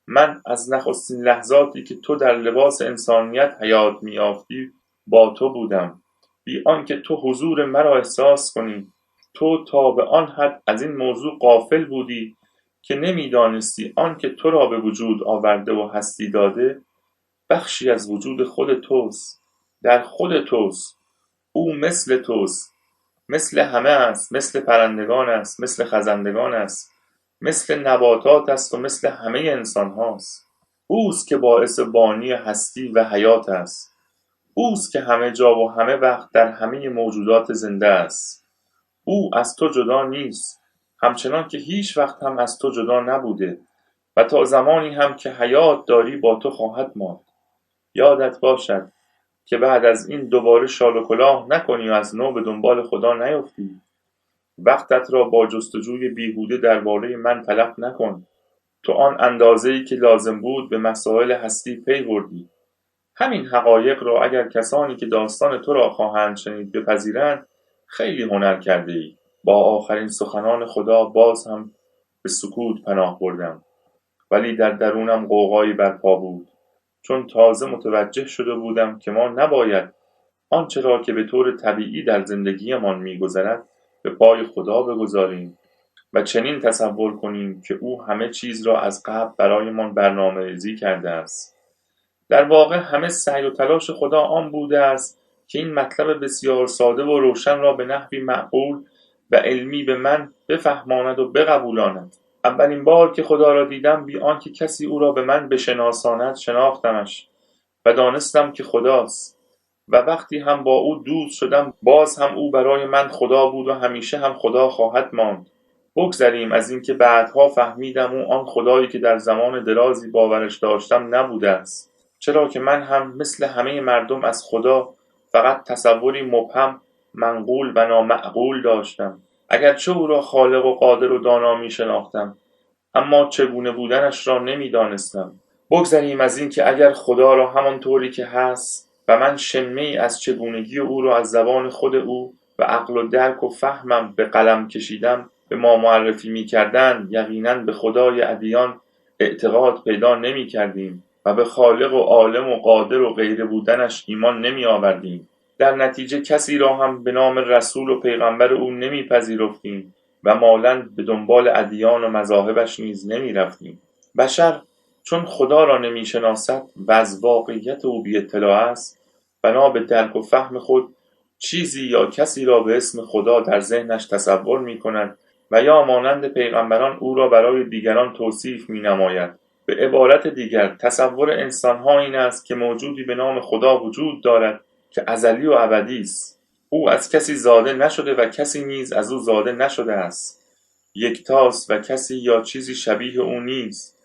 من از نخستین لحظاتی که تو در لباس انسانیت حیات می‌یافتی با تو بودم، بی آنکه تو حضور مرا احساس کنی. تو تا به آن حد از این موضوع غافل بودی که نمی‌دانستی آنکه تو را به وجود آورده و هستی داده بخشی از وجود خود توست، در خود توست. او مثل توست، مثل همه است، مثل پرندگان است، مثل خزندگان است، مثل نباتات است و مثل همه انسان هاست. اوست که باعث بانی هستی و حیات است. اوست که همه جا و همه وقت در همه موجودات زنده است. او از تو جدا نیست، همچنان که هیچ وقت هم از تو جدا نبوده و تا زمانی هم که حیات داری با تو خواهد ماند. یادت باشد که بعد از این دوباره شال و کلاه نکنی و از نو به دنبال خدا نیفتی. وقتت را با جستجوی بیهوده درباره من تلف نکن. تو آن اندازه‌ای که لازم بود به مسائل هستی پی بردی. همین حقایق را اگر کسانی که داستان تو را خواهند شنید بپذیرند، خیلی هنر کرده ای. با آخرین سخنان خدا باز هم به سکوت پناه بردم، ولی در درونم غوغایی برپا بود، چون تازه متوجه شده بودم که ما نباید آنچه را که به طور طبیعی در زندگیمان می‌گذرد به پای خدا بگذاریم و چنین تصور کنیم که او همه چیز را از قبل برایمان برنامه‌ریزی کرده است. در واقع همه سعی و تلاش خدا آن بوده است که این مطلب بسیار ساده و روشن را به نحوی معقول و علمی به من بفهماند و بقبولاند. اولین بار که خدا را دیدم بی آنکه کسی او را به من بشناساند شناختمش و دانستم که خداست، و وقتی هم با او دوست شدم باز هم او برای من خدا بود و همیشه هم خدا خواهد ماند. بگذریم از اینکه بعدها فهمیدم او آن خدایی که در زمان درازی باورش داشتم نبوده است، چرا که من هم مثل همه مردم از خدا فقط تصوری مبهم، منقول و نامعقول داشتم. اگرچه او را خالق و قادر و دانا می شناختم، اما چگونه بودنش را نمی دانستم. بگذریم از این که اگر خدا را همانطوری که هست و من شمه‌ای از چگونگی او را از زبان خود او و عقل و درک و فهمم به قلم کشیدم به ما معرفی می کردند، یقیناً به خدای ادیان اعتقاد پیدا نمی کردیم و به خالق و عالم و قادر و غیره بودنش ایمان نمی آوردیم. در نتیجه کسی را هم به نام رسول و پیغمبر او نمی پذیرفتیم و مالند به دنبال ادیان و مذاهبش نیز نمی رفتیم. بشر چون خدا را نمی شناسد و از واقعیت او بی اطلاع است، بنا به درک و فهم خود چیزی یا کسی را به اسم خدا در ذهنش تصور می کند و یا مانند پیغمبران او را برای دیگران توصیف می نماید. به عبارت دیگر تصور انسانها این است که موجودی به نام خدا وجود دارد که ازلی و ابدی است. او از کسی زاده نشده و کسی نیز از او زاده نشده است. یکتاست و کسی یا چیزی شبیه او نیست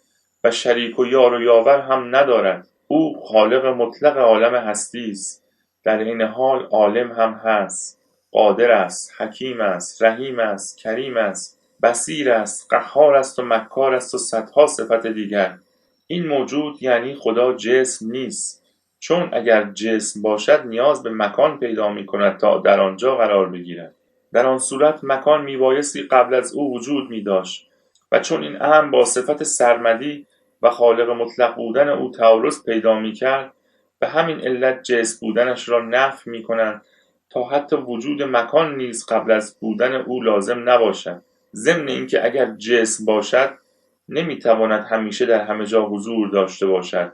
و شریک و یار و یاور هم ندارد. او خالق مطلق عالم هستی است، در این حال عالم هم هست، قادر است، حکیم است، رحیم است، کریم است، بصیر است، قهار است و مکار است و صدها صفت دیگر. این موجود یعنی خدا جسم نیست، چون اگر جسم باشد نیاز به مکان پیدا می کند تا در آنجا قرار بگیرد. در آن صورت مکان میبایستی قبل از او وجود می داشت و چون این امر با صفت سرمدی و خالق مطلق بودن او تعارض پیدا می کرد، به همین علت جسم بودنش را نفی می کند تا حتی وجود مکان نیز قبل از بودن او لازم نباشد. ضمن اینکه اگر جسم باشد نمیتواند همیشه در همه جا حضور داشته باشد،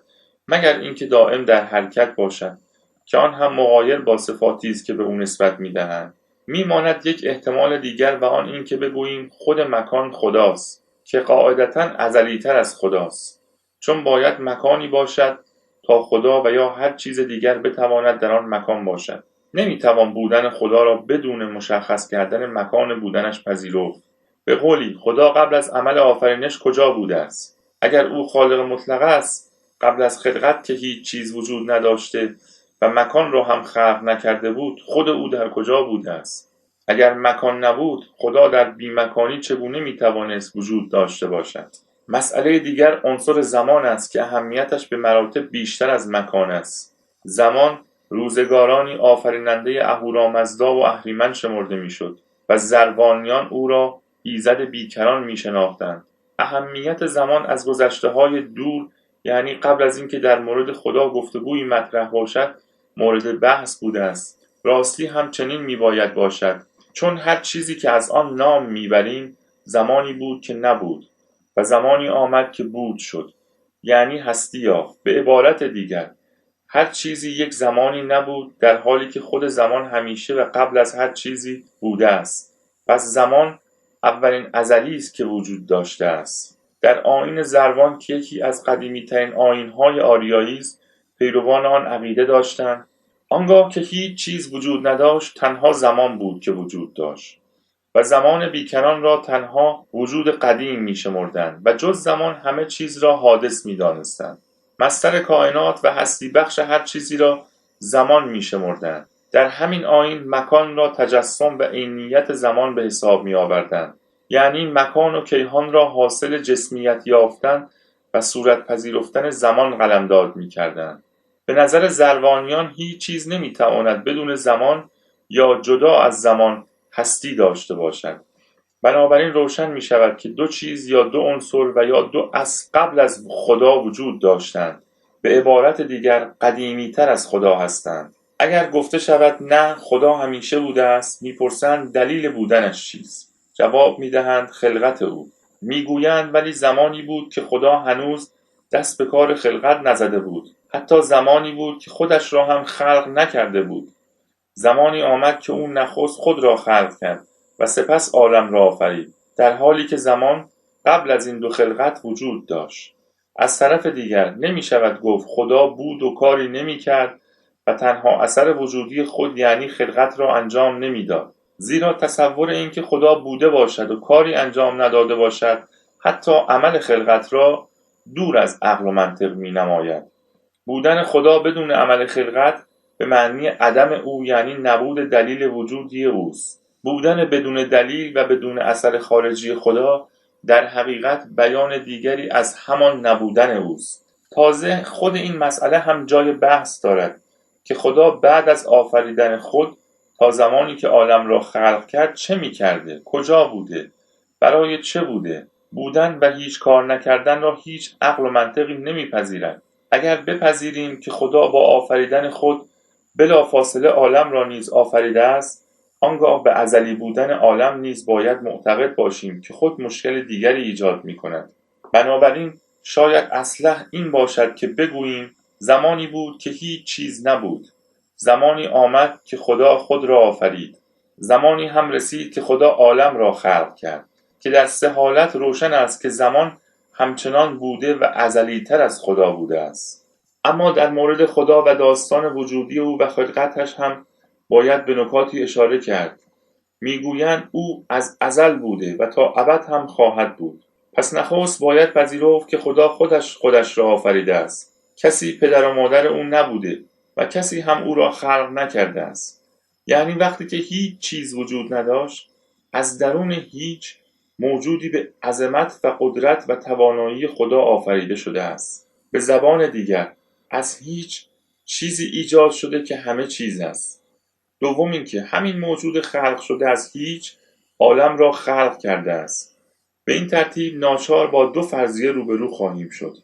مگر اینکه دائم در حرکت باشد که آن هم مغایر با صفاتی است که به او نسبت میدهند. میماند یک احتمال دیگر و آن این که بگوییم خود مکان خداست که قاعدتاً ازلی‌تر از خداست، چون باید مکانی باشد تا خدا و یا هر چیز دیگر بتواند در آن مکان باشد. نمیتوان بودن خدا را بدون مشخص کردن مکان بودنش پذیرفت. به قولی خدا قبل از عمل آفرینش کجا بوده است؟ اگر او خالق مطلق است، قبل از خلقت که هیچ چیز وجود نداشته و مکان را هم خلق نکرده بود، خود او در کجا بوده است؟ اگر مکان نبود، خدا در بی‌مکانی چگونه میتوانست وجود داشته باشد؟ مسئله دیگر عنصر زمان است که اهمیتش به مراتب بیشتر از مکان است. زمان روزگارانی آفریننده اهورامزدا و اهریمن شمرده میشد و زربانیان او را ایزد بیکران میشناختند. اهمیت زمان از گذشته‌های دور، یعنی قبل از اینکه در مورد خدا گفتگویی مطرح باشد، مورد بحث بوده است. راستی هم چنین میباید باشد، چون هر چیزی که از آن نام میبریم زمانی بود که نبود و زمانی آمد که بود شد، یعنی هستی یافت. به عبارت دیگر هر چیزی یک زمانی نبود، در حالی که خود زمان همیشه و قبل از هر چیزی بوده است. پس زمان اولین ازلی است که وجود داشته است. در آیین زربان که یکی از قدیمی‌ترین آیین‌های آریایی است، پیروان آن عقیده داشتند آنگاه که هیچ چیز وجود نداشت، تنها زمان بود که وجود داشت و زمان بیکران را تنها وجود قدیم می‌شمردند و جز زمان همه چیز را حادث می‌دانستند. مصدر کائنات و هستی بخش هر چیزی را زمان می‌شمردند. در همین آیین مکان را تجسم و عینیت زمان به حساب می‌آوردند. یعنی مکان و کیهان را حاصل جسمیت یافتن و صورت پذیرفتن زمان قلمداد می‌کردند. به نظر زروانیان هیچ چیز نمی‌تواند بدون زمان یا جدا از زمان هستی داشته باشد. بنابراین روشن می‌شود که دو چیز یا دو عنصر و یا دو اصل قبل از خدا وجود داشتند. به عبارت دیگر قدیمی‌تر از خدا هستند. اگر گفته شود نه خدا همیشه بوده است، می‌پرسند دلیل بودنش چیست؟ جواب می‌دهند خلقت او. می‌گویند ولی زمانی بود که خدا هنوز دست به کار خلقت نزده بود. حتی زمانی بود که خودش را هم خلق نکرده بود. زمانی آمد که او نخست خود را خلق کرد و سپس عالم را آفرید، در حالی که زمان قبل از این دو خلقت وجود داشت. از طرف دیگر نمی شود گفت خدا بود و کاری نمی کرد و تنها اثر وجودی خود یعنی خلقت را انجام نمی داد. زیرا تصور این که خدا بوده باشد و کاری انجام نداده باشد حتی عمل خلقت را دور از عقل و منطق می نماید. بودن خدا بدون عمل خلقت به معنی عدم او یعنی نبود دلیل وجودی اوست. بودن بدون دلیل و بدون اثر خارجی خدا در حقیقت بیان دیگری از همان نبودن اوست. تازه خود این مسئله هم جای بحث دارد که خدا بعد از آفریدن خود تا زمانی که عالم را خلق کرد چه می کرده؟ کجا بوده؟ برای چه بوده؟ بودن و هیچ کار نکردن را هیچ عقل و منطقی نمیپذیرد. اگر بپذیریم که خدا با آفریدن خود بلافاصله عالم را نیز آفریده است، آنگاه به ازلی بودن عالم نیز باید معتقد باشیم که خود مشکل دیگری ایجاد می‌کند. بنابراین شاید اصلح این باشد که بگوییم زمانی بود که هیچ چیز نبود، زمانی آمد که خدا خود را آفرید، زمانی هم رسید که خدا عالم را خلق کرد، که در سه حالت روشن است که زمان همچنان بوده و ازلی‌تر از خدا بوده است. اما در مورد خدا و داستان وجودی او و خلقتش هم باید به نکاتی اشاره کرد. میگویند او از ازل بوده و تا ابد هم خواهد بود. پس نخست باید پذیرفت که خدا خودش را آفریده است. کسی پدر و مادر او نبوده و کسی هم او را خلق نکرده است. یعنی وقتی که هیچ چیز وجود نداشت، از درون هیچ موجودی به عظمت و قدرت و توانایی خدا آفریده شده است. به زبان دیگر از هیچ چیزی ایجاد شده که همه چیز است. دوم اینکه همین موجود خلق شده از هیچ عالم را خلق کرده است. به این ترتیب ناچار با دو فرضیه روبرو خواهیم شد.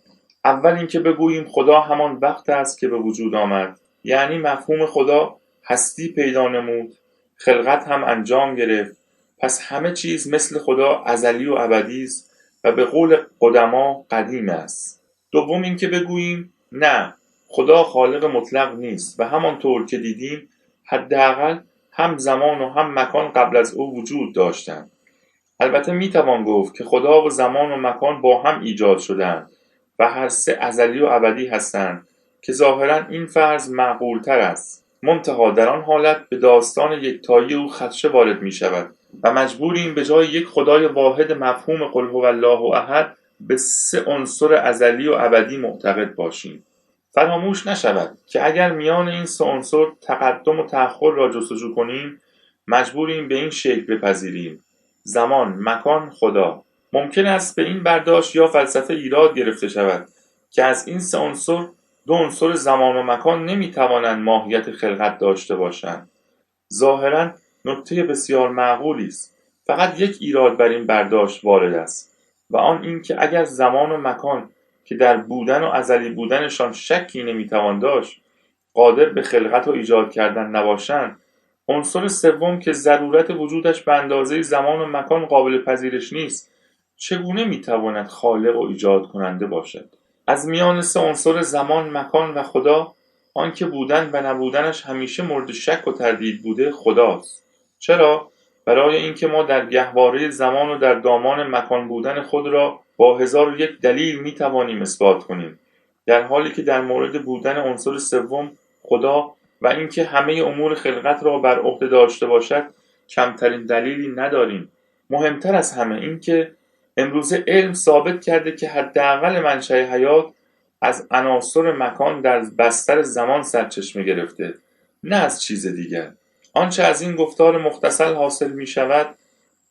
اول اینکه بگوییم خدا همان وقت است که به وجود آمد، یعنی مفهوم خدا هستی پیدا نمود، خلقت هم انجام گرفت، پس همه چیز مثل خدا ازلی و ابدی است و به قول قدما قدیم است. دوم اینکه بگوییم نه، خدا خالق مطلق نیست و همانطور که دیدیم حداقل هم زمان و هم مکان قبل از او وجود داشتند. البته میتوان گفت که خدا و زمان و مکان با هم ایجاد شدند و هر سه ازلی و ابدی هستند که ظاهرا این فرض معقولتر است. منتها در آن حالت به داستان یکتایی او خدشه وارد می شود و مجبوریم به جای یک خدای واحد مفهوم قل هو الله احد به سه عنصر ازلی و ابدی معتقد باشیم. فراموش نشود که اگر میان این سه عنصر تقدم و تأخر را جستجو کنیم، مجبوریم به این شکل بپذیریم: زمان، مکان، خدا. ممکن است به این برداشت یا فلسفه ایراد گرفته شود که از این سه عنصر دو عنصر زمان و مکان نمیتوانند ماهیت خلقت داشته باشند. ظاهراً نکته بسیار معقولی است. فقط یک ایراد بر این برداشت وارد است و آن این که اگر زمان و مکان که در بودن و ازلی بودنشان شکی نمیتوان داشت قادر به خلقت و ایجاد کردن نباشند، عنصر سوم که ضرورت وجودش به اندازه زمان و مکان قابل پذیرش نیست چگونه میتواند خالق و ایجاد کننده باشد؟ از میان سه عنصر زمان، مکان و خدا، آنکه بودن و نبودنش همیشه مورد شک و تردید بوده خداست. چرا؟ برای اینکه ما در گهواره زمان و در دامان مکان بودن خود را با 1001 دلیل میتوانیم اثبات کنیم، در حالی که در مورد بودن عنصر سوم خدا و اینکه همه امور خلقت را بر عهده داشته باشد کمترین دلیلی نداریم. مهمتر از همه اینکه امروزه علم ثابت کرده که حداقل منشأ حیات از عناصر مکان در بستر زمان سرچشمه گرفته، نه از چیز دیگر. آنچه از این گفتار مختصر حاصل می شود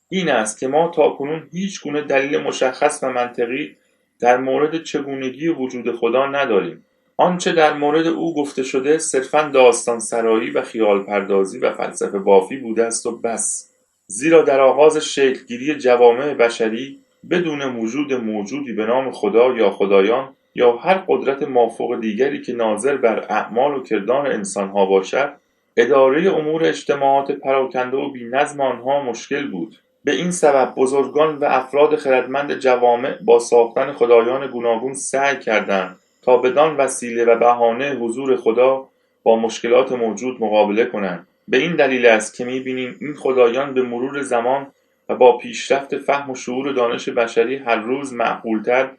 این است که ما تاکنون هیچ گونه دلیل مشخص و منطقی در مورد چگونگی وجود خدا نداریم. آنچه در مورد او گفته شده صرفاً داستان سرایی و خیال پردازی و فلسفه بافی بوده است و بس. زیرا در آغاز شکلگیری جوامع بشری بدون وجود موجودی به نام خدا یا خدایان یا هر قدرت مافوق دیگری که ناظر بر اعمال و کردار انسانها باشد، اداره امور اجتماعات پراکنده و بی‌نظم آنها مشکل بود. به این سبب بزرگان و افراد خردمند جوامع با ساختن خدایان گوناگون سعی کردند تا بدان وسیله و بهانه حضور خدا با مشکلات موجود مقابله کنند. به این دلیل است که می‌بینیم این خدایان به مرور زمان و با پیشرفت فهم و شعور دانش بشری هر روز معقول‌تر،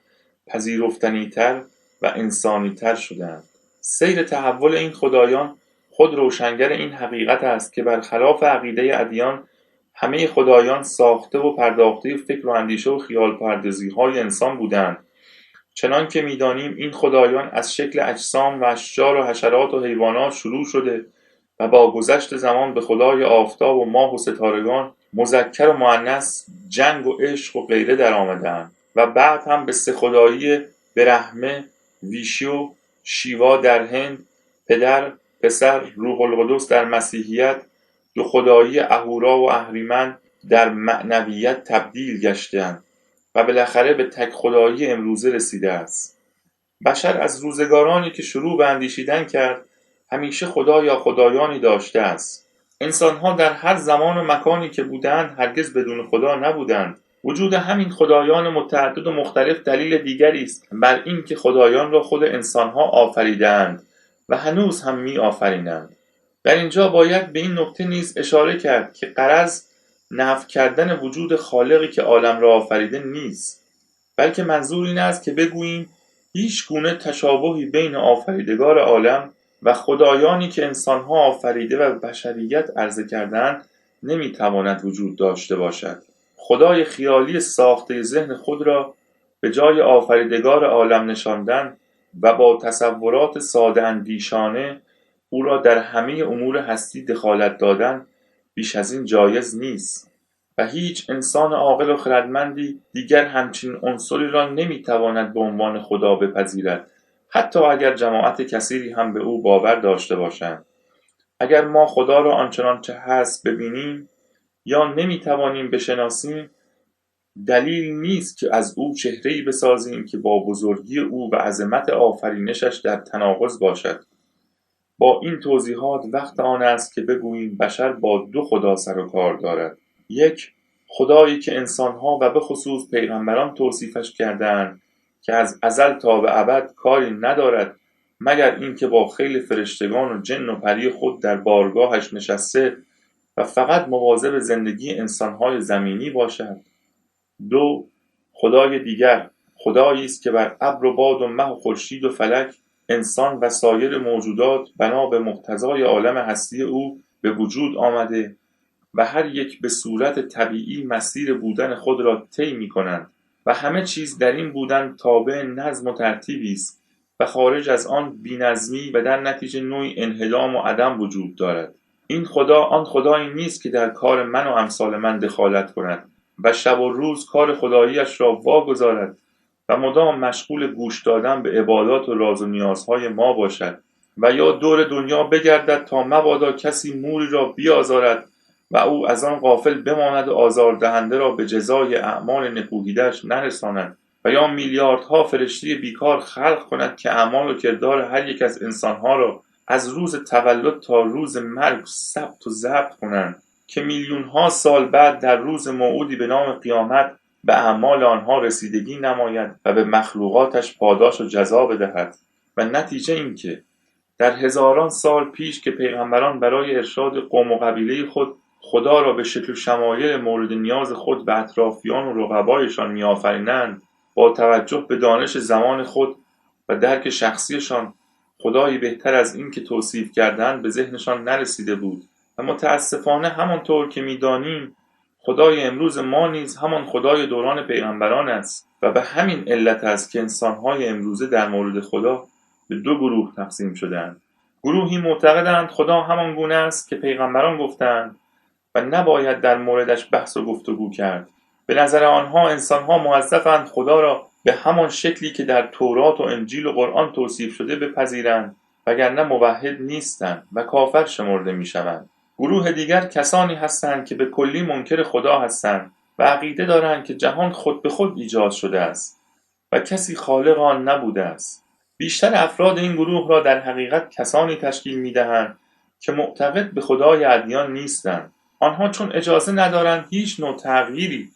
پذیرفتنی‌تر و انسانی‌تر شدند. سیر تحول این خدایان خود روشنگر این حقیقت است که برخلاف عقیده ادیان همه خدایان ساخته و پرداخته فکر و اندیشه و خیال پردازی‌های انسان بودند. چنان که می‌دانیم این خدایان از شکل اجسام و اشجار و حشرات و حیوانات شروع شده و با گذشت زمان به خدای آفتاب و ماه و ستارگان، مذکر و مؤنث، جنگ و عشق و غیره در آمدند و بعد هم به سه خدایی برهمه، ویشو، شیوا در هند، پدر، پسر، روح القدس در مسیحیت، دو خدایی اهورا و اهریمن در معنویت تبدیل گشتند و بالاخره به تک خدایی امروزه رسیده است. بشر از روزگارانی که شروع به اندیشیدن کرد همیشه خدا یا خدایانی داشته است. انسانها در هر زمان و مکانی که بودند هرگز بدون خدا نبودند. وجود همین خدایان متعدد و مختلف دلیل دیگری است بر این که خدایان را خود انسانها آفریدند و هنوز هم می آفرینند. در اینجا باید به این نکته نیز اشاره کرد که غرض نفی کردن وجود خالقی که عالم را آفریده نیست، بلکه منظور این است که بگوییم هیچ گونه تشابهی بین آفریدگار عالم و خدایانی که انسانها آفریده و بشریت عرضه کردند نمیتواند وجود داشته باشد. خدای خیالی ساخته ذهن خود را به جای آفریدگار عالم نشاندن و با تصورات ساده اندیشانه او را در همه امور هستی دخالت دادن بیش از این جایز نیست و هیچ انسان عاقل و خردمندی دیگر همچین عنصری را نمیتواند به عنوان خدا بپذیرد، حتی اگر جماعت کثیری هم به او باور داشته باشند. اگر ما خدا را آنچنانچه هست ببینیم یا نمیتوانیم بشناسیم، دلیل نیست که از او چهره‌ای بسازیم که با بزرگی او و عظمت آفرینشش در تناقض باشد. با این توضیحات وقت آن است که بگوییم بشر با دو خدا سر و کار دارد. یک، خدایی که انسانها و به خصوص پیغمبران توصیفش کردند که از ازل تا به ابد کاری ندارد مگر اینکه با خیل فرشتگان و جن و پری خود در بارگاهش نشسته و فقط مواظب زندگی انسانهای زمینی باشد. دو، خدای دیگر، خدایی است که بر ابر و باد و مه و خورشید و فلک، انسان و سایر موجودات بنا به مقتضای عالم هستی او به وجود آمده و هر یک به صورت طبیعی مسیر بودن خود را طی می‌کنند و همه چیز در این بودن تابع نظم و ترتیبی است و خارج از آن بی‌نظمی و در نتیجه نوعی انهدام و عدم وجود دارد. این خدا آن خدایی نیست که در کار من و امثال من دخالت کند و شب و روز کار خداییش را واگذارد و مدام مشغول گوش دادن به عبادات و راز و نیازهای ما باشد و یا دور دنیا بگردد تا مبادا کسی موری را بیازارد و او از آن غافل بماند و آزاردهنده را به جزای اعمال نکوهیده‌اش نرساند و یا میلیاردها فرشته بیکار خلق کند که اعمال و کردار هر یک از انسانها را از روز تولد تا روز مرگ ثبت و ضبط کنند که میلیون‌ها سال بعد در روز موعودی به نام قیامت به اعمال آنها رسیدگی نماید و به مخلوقاتش پاداش و جزا بدهد. و نتیجه این که در هزاران سال پیش که پیغمبران برای ارشاد قوم و قبیله خود خدا را به شکل و شمایل مورد نیاز خود و اطرافیان و رقبایشان می‌آفرینند، با توجه به دانش زمان خود و درک شخصیشان خدایی بهتر از این که توصیف کردند به ذهنشان نرسیده بود و متاسفانه همانطور که می‌دانیم خدای امروز ما نیز همان خدای دوران پیغمبران است. و به همین علت است که انسان‌های امروزه در مورد خدا به دو گروه تقسیم شدند. گروهی معتقدند خدا همان گونه است که پیغمبران گفتند و نباید در موردش بحث و گفتگو کرد. به نظر آنها انسان‌ها موظفند خدا را به همان شکلی که در تورات و انجیل و قرآن توصیف شده بپذیرند، وگرنه موحد نیستند و کافر شمرده می‌شوند. گروه دیگر کسانی هستند که به کلی منکر خدا هستند و عقیده دارند که جهان خود به خود ایجاد شده است و کسی خالق آن نبوده است. بیشتر افراد این گروه را در حقیقت کسانی تشکیل می‌دهند که معتقد به خدای ادیان نیستند. آنها چون اجازه ندارند هیچ نوع تغییری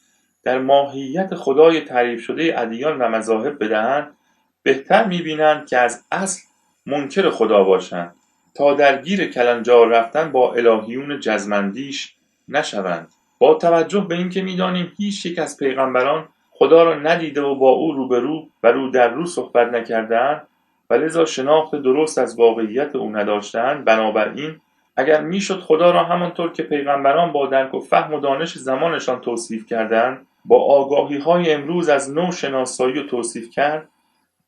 در ماهیت خدای تعریف شده ادیان و مذاهب بدهند، بهتر می‌بینند که از اصل منکر خدا باشند تا درگیر کلنجار رفتن با الهیون جزمندیش نشوند. با توجه به اینکه می‌دانیم هیچ یک از پیغمبران خدا را ندیده و با او روبرو و رو در رو صحبت نکرده‌اند و لذا شناخت درست از واقعیت او نداشته‌اند، بنابراین اگر میشد خدا را همانطور که پیغمبران با درک و فهم و دانش زمانشان توصیف کردند با آگاهی‌های امروز از نو شناسایی و توصیف کرد،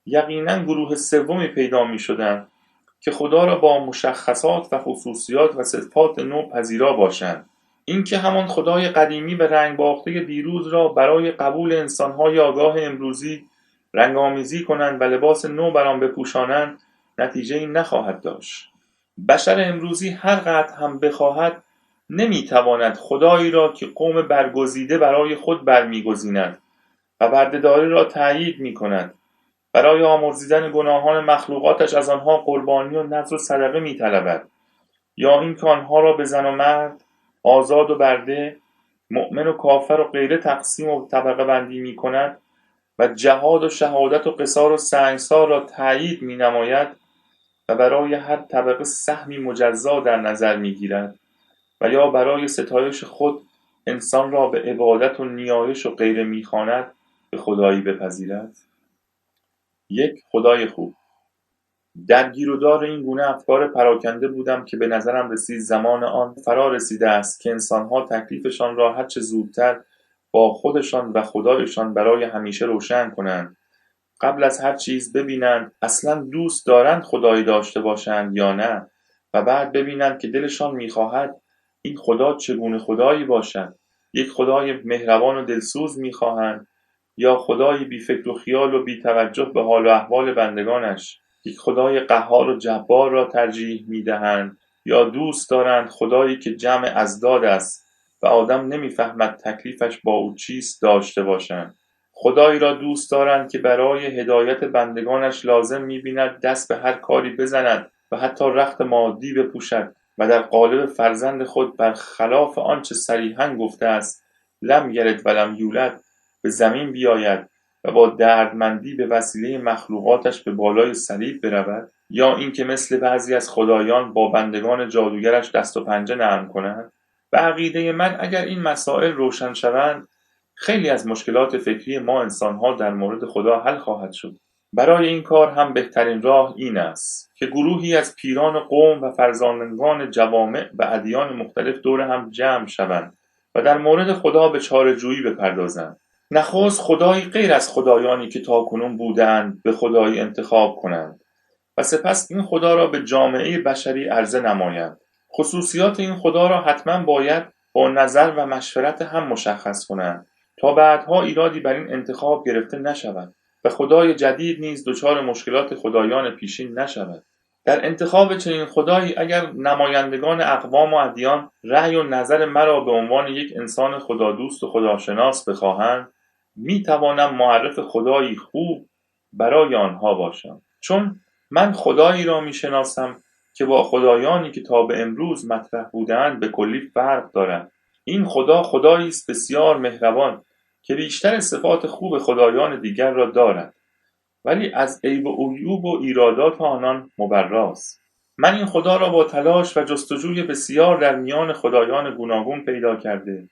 یقیناً گروه سومی پیدا می‌شدند که خدا را با مشخصات و خصوصیات و صفات نو پذیرا باشند. این که همان خدای قدیمی به رنگ باخته دیروز را برای قبول انسان‌های آگاه امروزی رنگ‌آمیزی کنند و لباس نو بر آن بپوشانند، نتیجه‌ای نخواهد داشت. بشر امروزی هر قدر هم بخواهد نمیتواند خدایی را که قوم برگزیده برای خود برمیگزیند و بردهداری را تأیید میکند برای آمرزیدن گناهان مخلوقاتش از آنها قربانی و نذر و صدقه میطلبد، یا اینکه آنها را به زن و مرد، آزاد و برده، مؤمن و کافر و غیره تقسیم و طبقه بندی میکند و جهاد و شهادت و قصار و سنگسار را تأیید مینماید و برای هر طبقه سهمی مجزا در نظر میگیرد و یا برای ستایش خود انسان را به عبادت و نیایش و غیره میخواند، به خدایی بپذیرد. یک خدای خوب. در گیرودار این گونه افکار پراکنده بودم که به نظرم رسید زمان آن فرا رسیده است که انسانها تکلیفشان را هرچه زودتر با خودشان و خدایشان برای همیشه روشن کنند، قبل از هر چیز ببینند اصلا دوست دارند خدایی داشته باشند یا نه، و بعد ببینند که دلشان میخواهد این خدا چگونه خدایی باشد. یک خدای مهربان و دلسوز میخواهند یا خدایی بی فکر و خیال و بی توجه به حال و احوال بندگانش؟ یک خدای قهار و جبار را ترجیح میدهند یا دوست دارند خدایی که جمع ازداد است و آدم نمیفهمد تکلیفش با او چیست داشته باشند؟ خدایی را دوست دارند که برای هدایت بندگانش لازم می‌بیند دست به هر کاری بزند و حتی رخت مادی بپوشد و در قالب فرزند خود برخلاف آنچه صریحاً گفته است لم یلد ولم یولد به زمین بیاید و با دردمندی به وسیله مخلوقاتش به بالای صلیب برود؟ یا اینکه مثل بعضی از خدایان با بندگان جادوگرش دست و پنجه نرم کند؟ به عقیده من اگر این مسائل روشن شوند، خیلی از مشکلات فکری ما انسان‌ها در مورد خدا حل خواهد شد. برای این کار هم بهترین راه این است که گروهی از پیران قوم و فرزانگان جوامع و ادیان مختلف دور هم جمع شوند و در مورد خدا به چاره‌جویی بپردازند. نخست خدایی غیر از خدایانی که تاکنون بودند به خدایی انتخاب کنند و سپس این خدا را به جامعه بشری عرضه نمایند. خصوصیات این خدا را حتما باید با نظر و مشورت هم مشخص کنند تا بعدها ایرادی بر این انتخاب گرفته نشود و خدای جدید نیز دچار مشکلات خدایان پیشین نشود. در انتخاب چنین خدایی اگر نمایندگان اقوام و ادیان رأی و نظر مرا به عنوان یک انسان خدادوست و خداشناس بخواهند، می توانم معرف خدایی خوب برای آنها باشم، چون من خدایی را می شناسم که با خدایانی که تا به امروز مطرح بودند به کلی فرق دارد. این خدا خدایی است بسیار مهربان که بیشتر صفات خوب خدایان دیگر را دارد، ولی از عیب و عیوب و ایرادات آنان مبراست. من این خدا را با تلاش و جستجوی بسیار در میان خدایان گوناگون پیدا کرده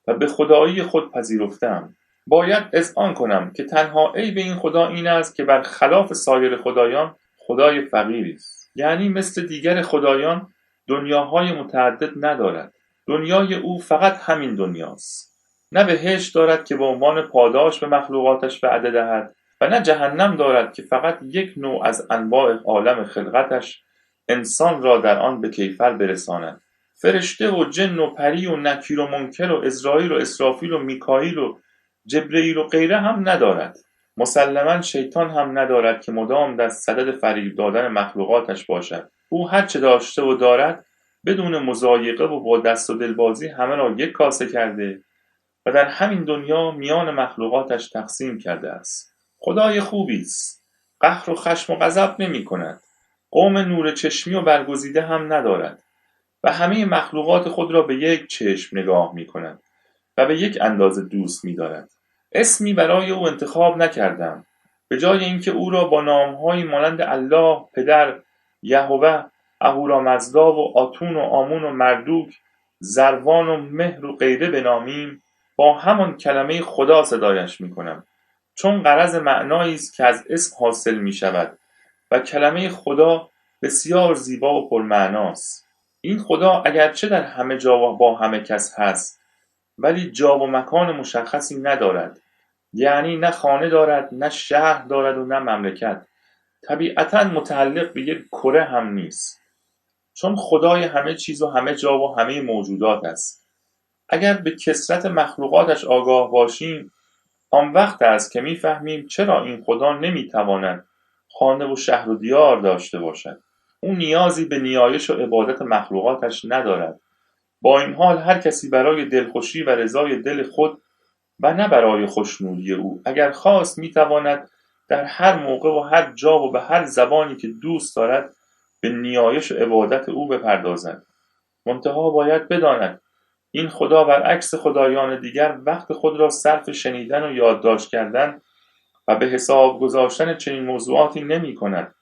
و به خدایی خود پذیرفتم. باید اذعان کنم که تنها عیب این خدا این است که برخلاف سایر خدایان خدای فقیری است، یعنی مثل دیگر خدایان دنیاهای متعدد ندارد. دنیای او فقط همین دنیاست نه بهشت دارد که به عنوان پاداش به مخلوقاتش وعده دهد و نه جهنم دارد که فقط یک نوع از انواع عالم خلقتش انسان را در آن به کیفر برساند. فرشته و جن و پری و نکیر و منکر و عزراییل و اسرافیل و میکائیل و جبرئیل و غیره هم ندارد. مسلما شیطان هم ندارد که مدام در صدد فریب دادن مخلوقاتش باشد. او هر چه داشته و دارد بدون مضایقه و با دست و دلبازی همه را یک کاسه کرده و در همین دنیا میان مخلوقاتش تقسیم کرده است. خدای خوبی است. قهر و خشم و غضب نمی کند. قوم نور چشمی و برگزیده هم ندارد و همه مخلوقات خود را به یک چشم نگاه می کند و به یک اندازه دوست می دارد. اسمی برای او انتخاب نکردم. به جای اینکه او را با نامهایی مانند الله، پدر، یهوه، اهورامزدا و آتون و آمون و مردوک، زروان و مهر و غیره بنامیم، با همان کلمه خدا صدایش می کنم، چون غرض معنایی است که از اسم حاصل می شود و کلمه خدا بسیار زیبا و پرمعناست. این خدا اگرچه در همه جا و با همه کس هست ولی جا و مکان مشخصی ندارد، یعنی نه خانه دارد، نه شهر دارد و نه مملکت. طبیعتاً متعلق به یک کره هم نیست، چون خدای همه چیز و همه جا و همه موجودات است. اگر به کثرت مخلوقاتش آگاه باشیم، آن وقت است که می‌فهمیم چرا این خدا نمی‌تواند خانه و شهر و دیار داشته باشد. او نیازی به نیایش و عبادت مخلوقاتش ندارد. با این حال هر کسی برای دلخوشی و رضای دل خود و نه برای خوشنودی او اگر خواست می‌تواند در هر موقع و هر جا و به هر زبانی که دوست دارد به نیایش و عبادت او بپردازد. منتها باید بداند این خدا برعکس خدایان دیگر وقت خود را صرف شنیدن و یادداشت کردن و به حساب گذاشتن چنین موضوعاتی نمی کند.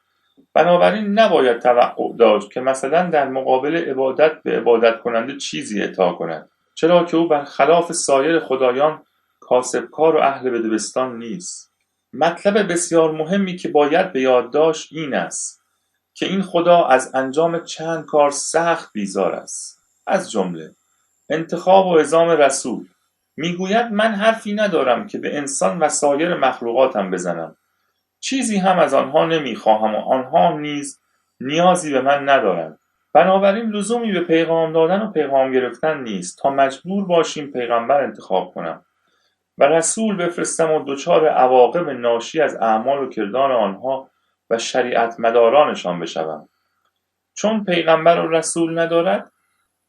بنابراین نباید توقع داشت که مثلا در مقابل عبادت به عبادت کننده چیزی اعطا کند، چرا که او برخلاف سایر خدایان کاسبکار و اهل بدبستان نیست. مطلب بسیار مهمی که باید به یاد داشت این است که این خدا از انجام چند کار سخت بیزار است. از جمله انتخاب و اعزام رسول. میگوید من حرفی ندارم که به انسان و سایر مخلوقاتم بزنم. چیزی هم از آنها نمیخواهم و آنها نیز نیازی به من ندارند. بنابراین لزومی به پیغام دادن و پیغام گرفتن نیست تا مجبور باشیم پیغمبر انتخاب کنم و رسول بفرستم و دچار عواقب ناشی از اعمال و کردار آنها و شریعت مدارانشان بشوم. چون پیغمبر و رسول ندارد،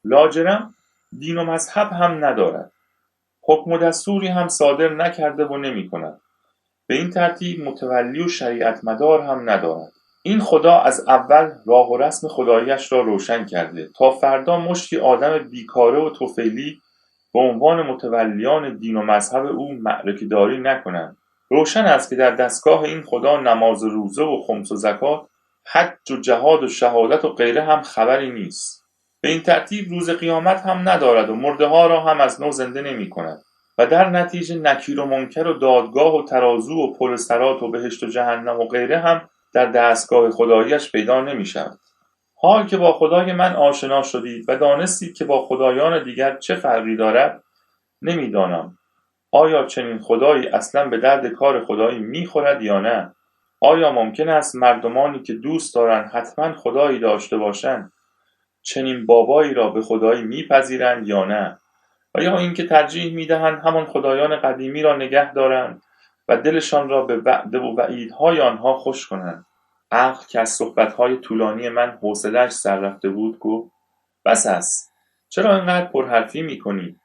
لاجرم دین و مذهب هم ندارد. حکم و دستوری هم صادر نکرده و نمی کند. به این ترتیب متولی و شریعت مدار هم ندارد. این خدا از اول راه و رسم خداییش را روشن کرده تا فردا مشتی آدم بیکاره و طفیلی به عنوان متولیان دین و مذهب او معرکه‌داری نکنند. روشن است که در دستگاه این خدا نماز و روزه و خمس و زکات، حج و جهاد و شهادت و غیره هم خبری نیست. به این ترتیب روز قیامت هم ندارد و مرده ها را هم از نو زنده نمی کند و در نتیجه نکیر و منکر و دادگاه و ترازو و پل صراط و بهشت و جهنم و غیره هم در دستگاه خداییش پیدا نمی شود. حال که با خدای من آشنا شدید و دانستید که با خدایان دیگر چه فرقی دارد، نمیدانم آیا چنین خدایی اصلا به درد کار خدایی میخورد یا نه؟ آیا ممکن است مردمانی که دوست دارند حتما خدایی داشته باشند چنین بابایی را به خدایی میپذیرند یا نه؟ و یا اینکه ترجیح میدهند همان خدایان قدیمی را نگه دارند و دلشان را به وعده و وعیدهای آنها خوش کنند؟ عقل که از صحبتهای طولانی من حوصله‌اش سر رفته بود گفت: بس است. چرا اینقدر پرحرفی میکنی؟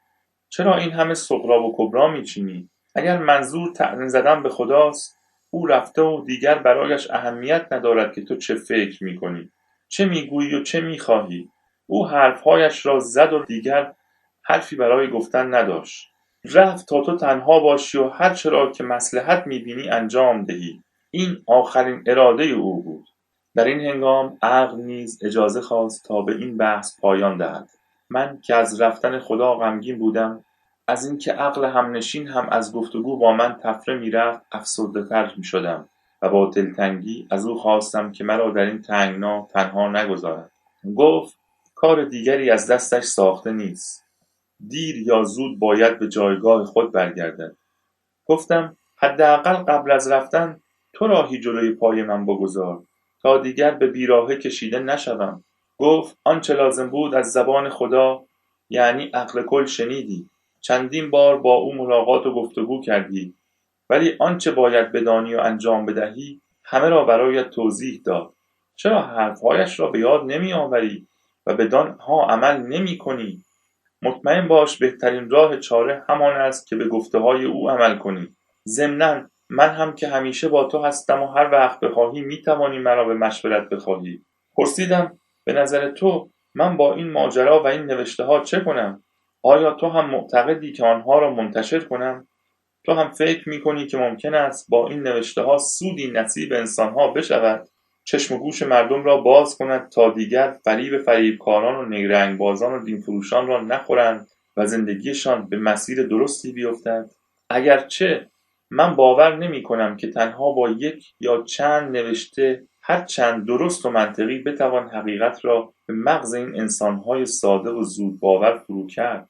چرا این همه سغرا و کبرا میچینی؟ اگر منظور طعنه زدن به خداست، او رفته و دیگر برایش اهمیت ندارد که تو چه فکر میکنی، چه میگویی و چه میخواهی. او حرفهایش را زد و دیگر حرفی برای گفتن نداشت. رفت تا تو تنها باشی و هر چرا که مصلحت میبینی انجام دهی. این آخرین اراده او بود. در این هنگام عقل نیز اجازه خواست تا به این بحث پایان دهد. من که از رفتن خدا غمگین بودم، از اینکه عقل همنشین هم از گفتگو با من تفره میرفت افسرده‌تر میشدم و با دلتنگی از او خواستم که مرا در این تنگنا تنها نگذارد. گفت: کار دیگری از دستش ساخته نیست. دیر یا زود باید به جایگاه خود برگردد. گفتم حداقل قبل از رفتن تو راهی جلوی پای من بگذار تا دیگر به بیراهه کشیده نشوم. گفت آنچه لازم بود از زبان خدا، یعنی عقل کل، شنیدی. چندین بار با او ملاقات و گفتگو کردی، ولی آنچه باید بدانی و انجام بدهی همه را برایت توضیح داد. چرا حرفهایش را به یاد نمی آوری و بدانها عمل نمی کنی؟ مطمئن باش بهترین راه چاره همان است که به گفته‌های او عمل کنی. ضمناً من هم که همیشه با تو هستم و هر وقت بخواهی میتوانی مرا به مشورت بخواهی. پرسیدم به نظر تو من با این ماجرا و این نوشته ها چه کنم؟ آیا تو هم معتقدی که آنها را منتشر کنم؟ تو هم فکر میکنی که ممکن است با این نوشته ها سودی نصیب انسانها بشود؟ چشم و گوش مردم را باز کند تا دیگر فریب فریبکاران و نیرنگ بازان و دینفروشان را نخورند و زندگیشان به مسیر درستی بیفتد؟ اگرچه من باور نمی کنم که تنها با یک یا چند نوشته هر چند درست و منطقی بتوان حقیقت را به مغز این انسانهای ساده و زود باور فرو کرد.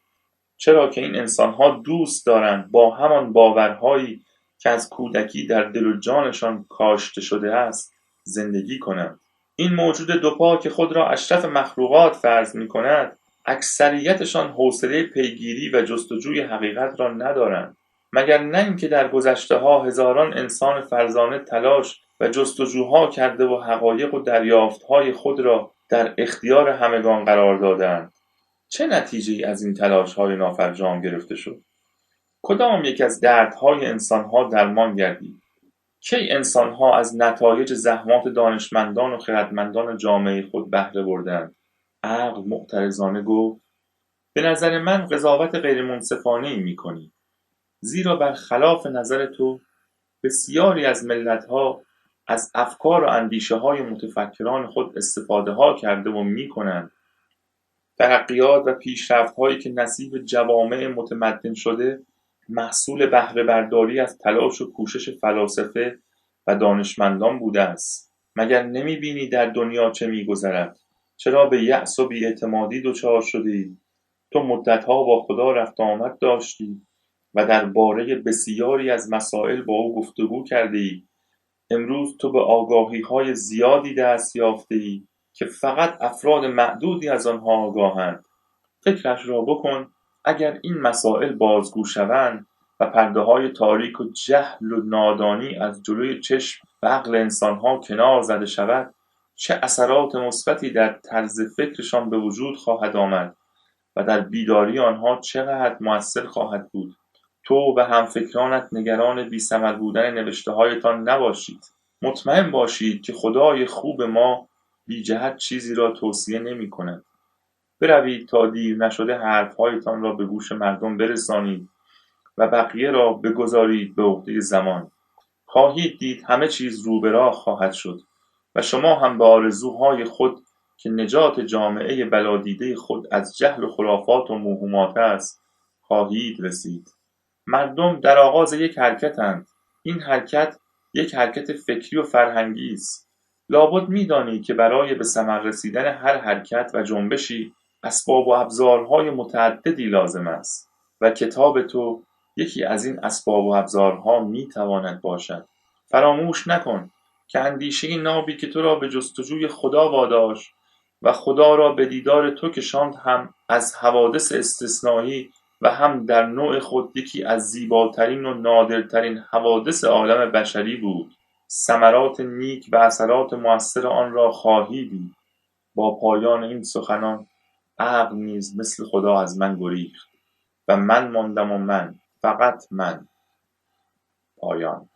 چرا که این انسانها دوست دارند با همان باورهایی که از کودکی در دل و جانشان کاشته شده است زندگی کنند. این موجود دوپا که خود را اشرف مخلوقات فرض می کند، اکثریتشان حوصله پیگیری و جستجوی حقیقت را ندارند، مگر نه اینکه در گذشته‌ها هزاران انسان فرزانه تلاش و جستجوها کرده و حقایق و دریافت‌های خود را در اختیار همگان قرار دادند. چه نتیجه‌ای از این تلاش‌های نافرجام گرفته شد؟ کدام یک از دردهای انسانها درمان گردید؟ کی انسانها از نتایج زحمات دانشمندان و خردمندان جامعه خود بهره بردند؟ عقل معترضانه گفت به نظر من قضاوت غیرمنصفانه‌ای می‌کنی، زیرا برخلاف نظر تو بسیاری از ملت‌ها از افکار و اندیشه‌های متفکران خود استفاده‌ها کرده و می‌کنند. ترقیات و پیشرفت‌هایی که نصیب جوامع متمدن شده محصول بهره برداری از تلاش و کوشش فلاسفه و دانشمندان بوده است. مگر نمی‌بینی در دنیا چه می‌گذرد؟ چرا به یأس و بی‌اعتمادی دچار شده‌ای؟ تو مدت‌ها با خدا رفت و آمد داشتی و درباره بسیاری از مسائل با او گفتگو کرده‌ای. امروز تو به آگاهی‌های زیادی دست یافته‌ای که فقط افراد معدودی از آنها آگاهند. فکرش را بکن. اگر این مسائل بازگو شوند و پرده‌های تاریک و جهل و نادانی از جلوی چشم و عقل انسان‌ها کنار زده شود، چه اثرات مثبتی در طرز فکرشان به وجود خواهد آمد و در بیداری آنها چقدر مؤثر خواهد بود. تو و همفکرانت نگران بی‌ثمر بودن نوشته‌هایتان نباشید. مطمئن باشید که خدای خوب ما بی جهت چیزی را توصیه نمی‌کند. بروید تا دیر نشده حرف‌هایتان را به گوش مردم برسانید و بقیه را بگذارید به عهده زمان. خواهید دید همه چیز رو به راه خواهد شد و شما هم به آرزوهای خود که نجات جامعه بلادیده خود از جهل و خرافات و موهومات است خواهید رسید. مردم در آغاز یک حرکتند. این حرکت یک حرکت فکری و فرهنگی است. لابد می‌دانی که برای به ثمر رسیدن هر حرکت و جنبشی اسباب و ابزارهای متعددی لازم است و کتاب تو یکی از این اسباب و ابزارها می‌تواند باشد. فراموش نکن که اندیشه نابی که تو را به جستجوی خدا واداشت و خدا را به دیدار تو کشاند هم از حوادث استثنایی و هم در نوع خود یکی از زیباترین و نادرترین حوادث عالم بشری بود. ثمرات نیک و اثرات مؤثر آن را خواهی دید. با پایان این سخنان عقل نیز مثل خدا از من گریخت و من ماندم و من، فقط من. پایان.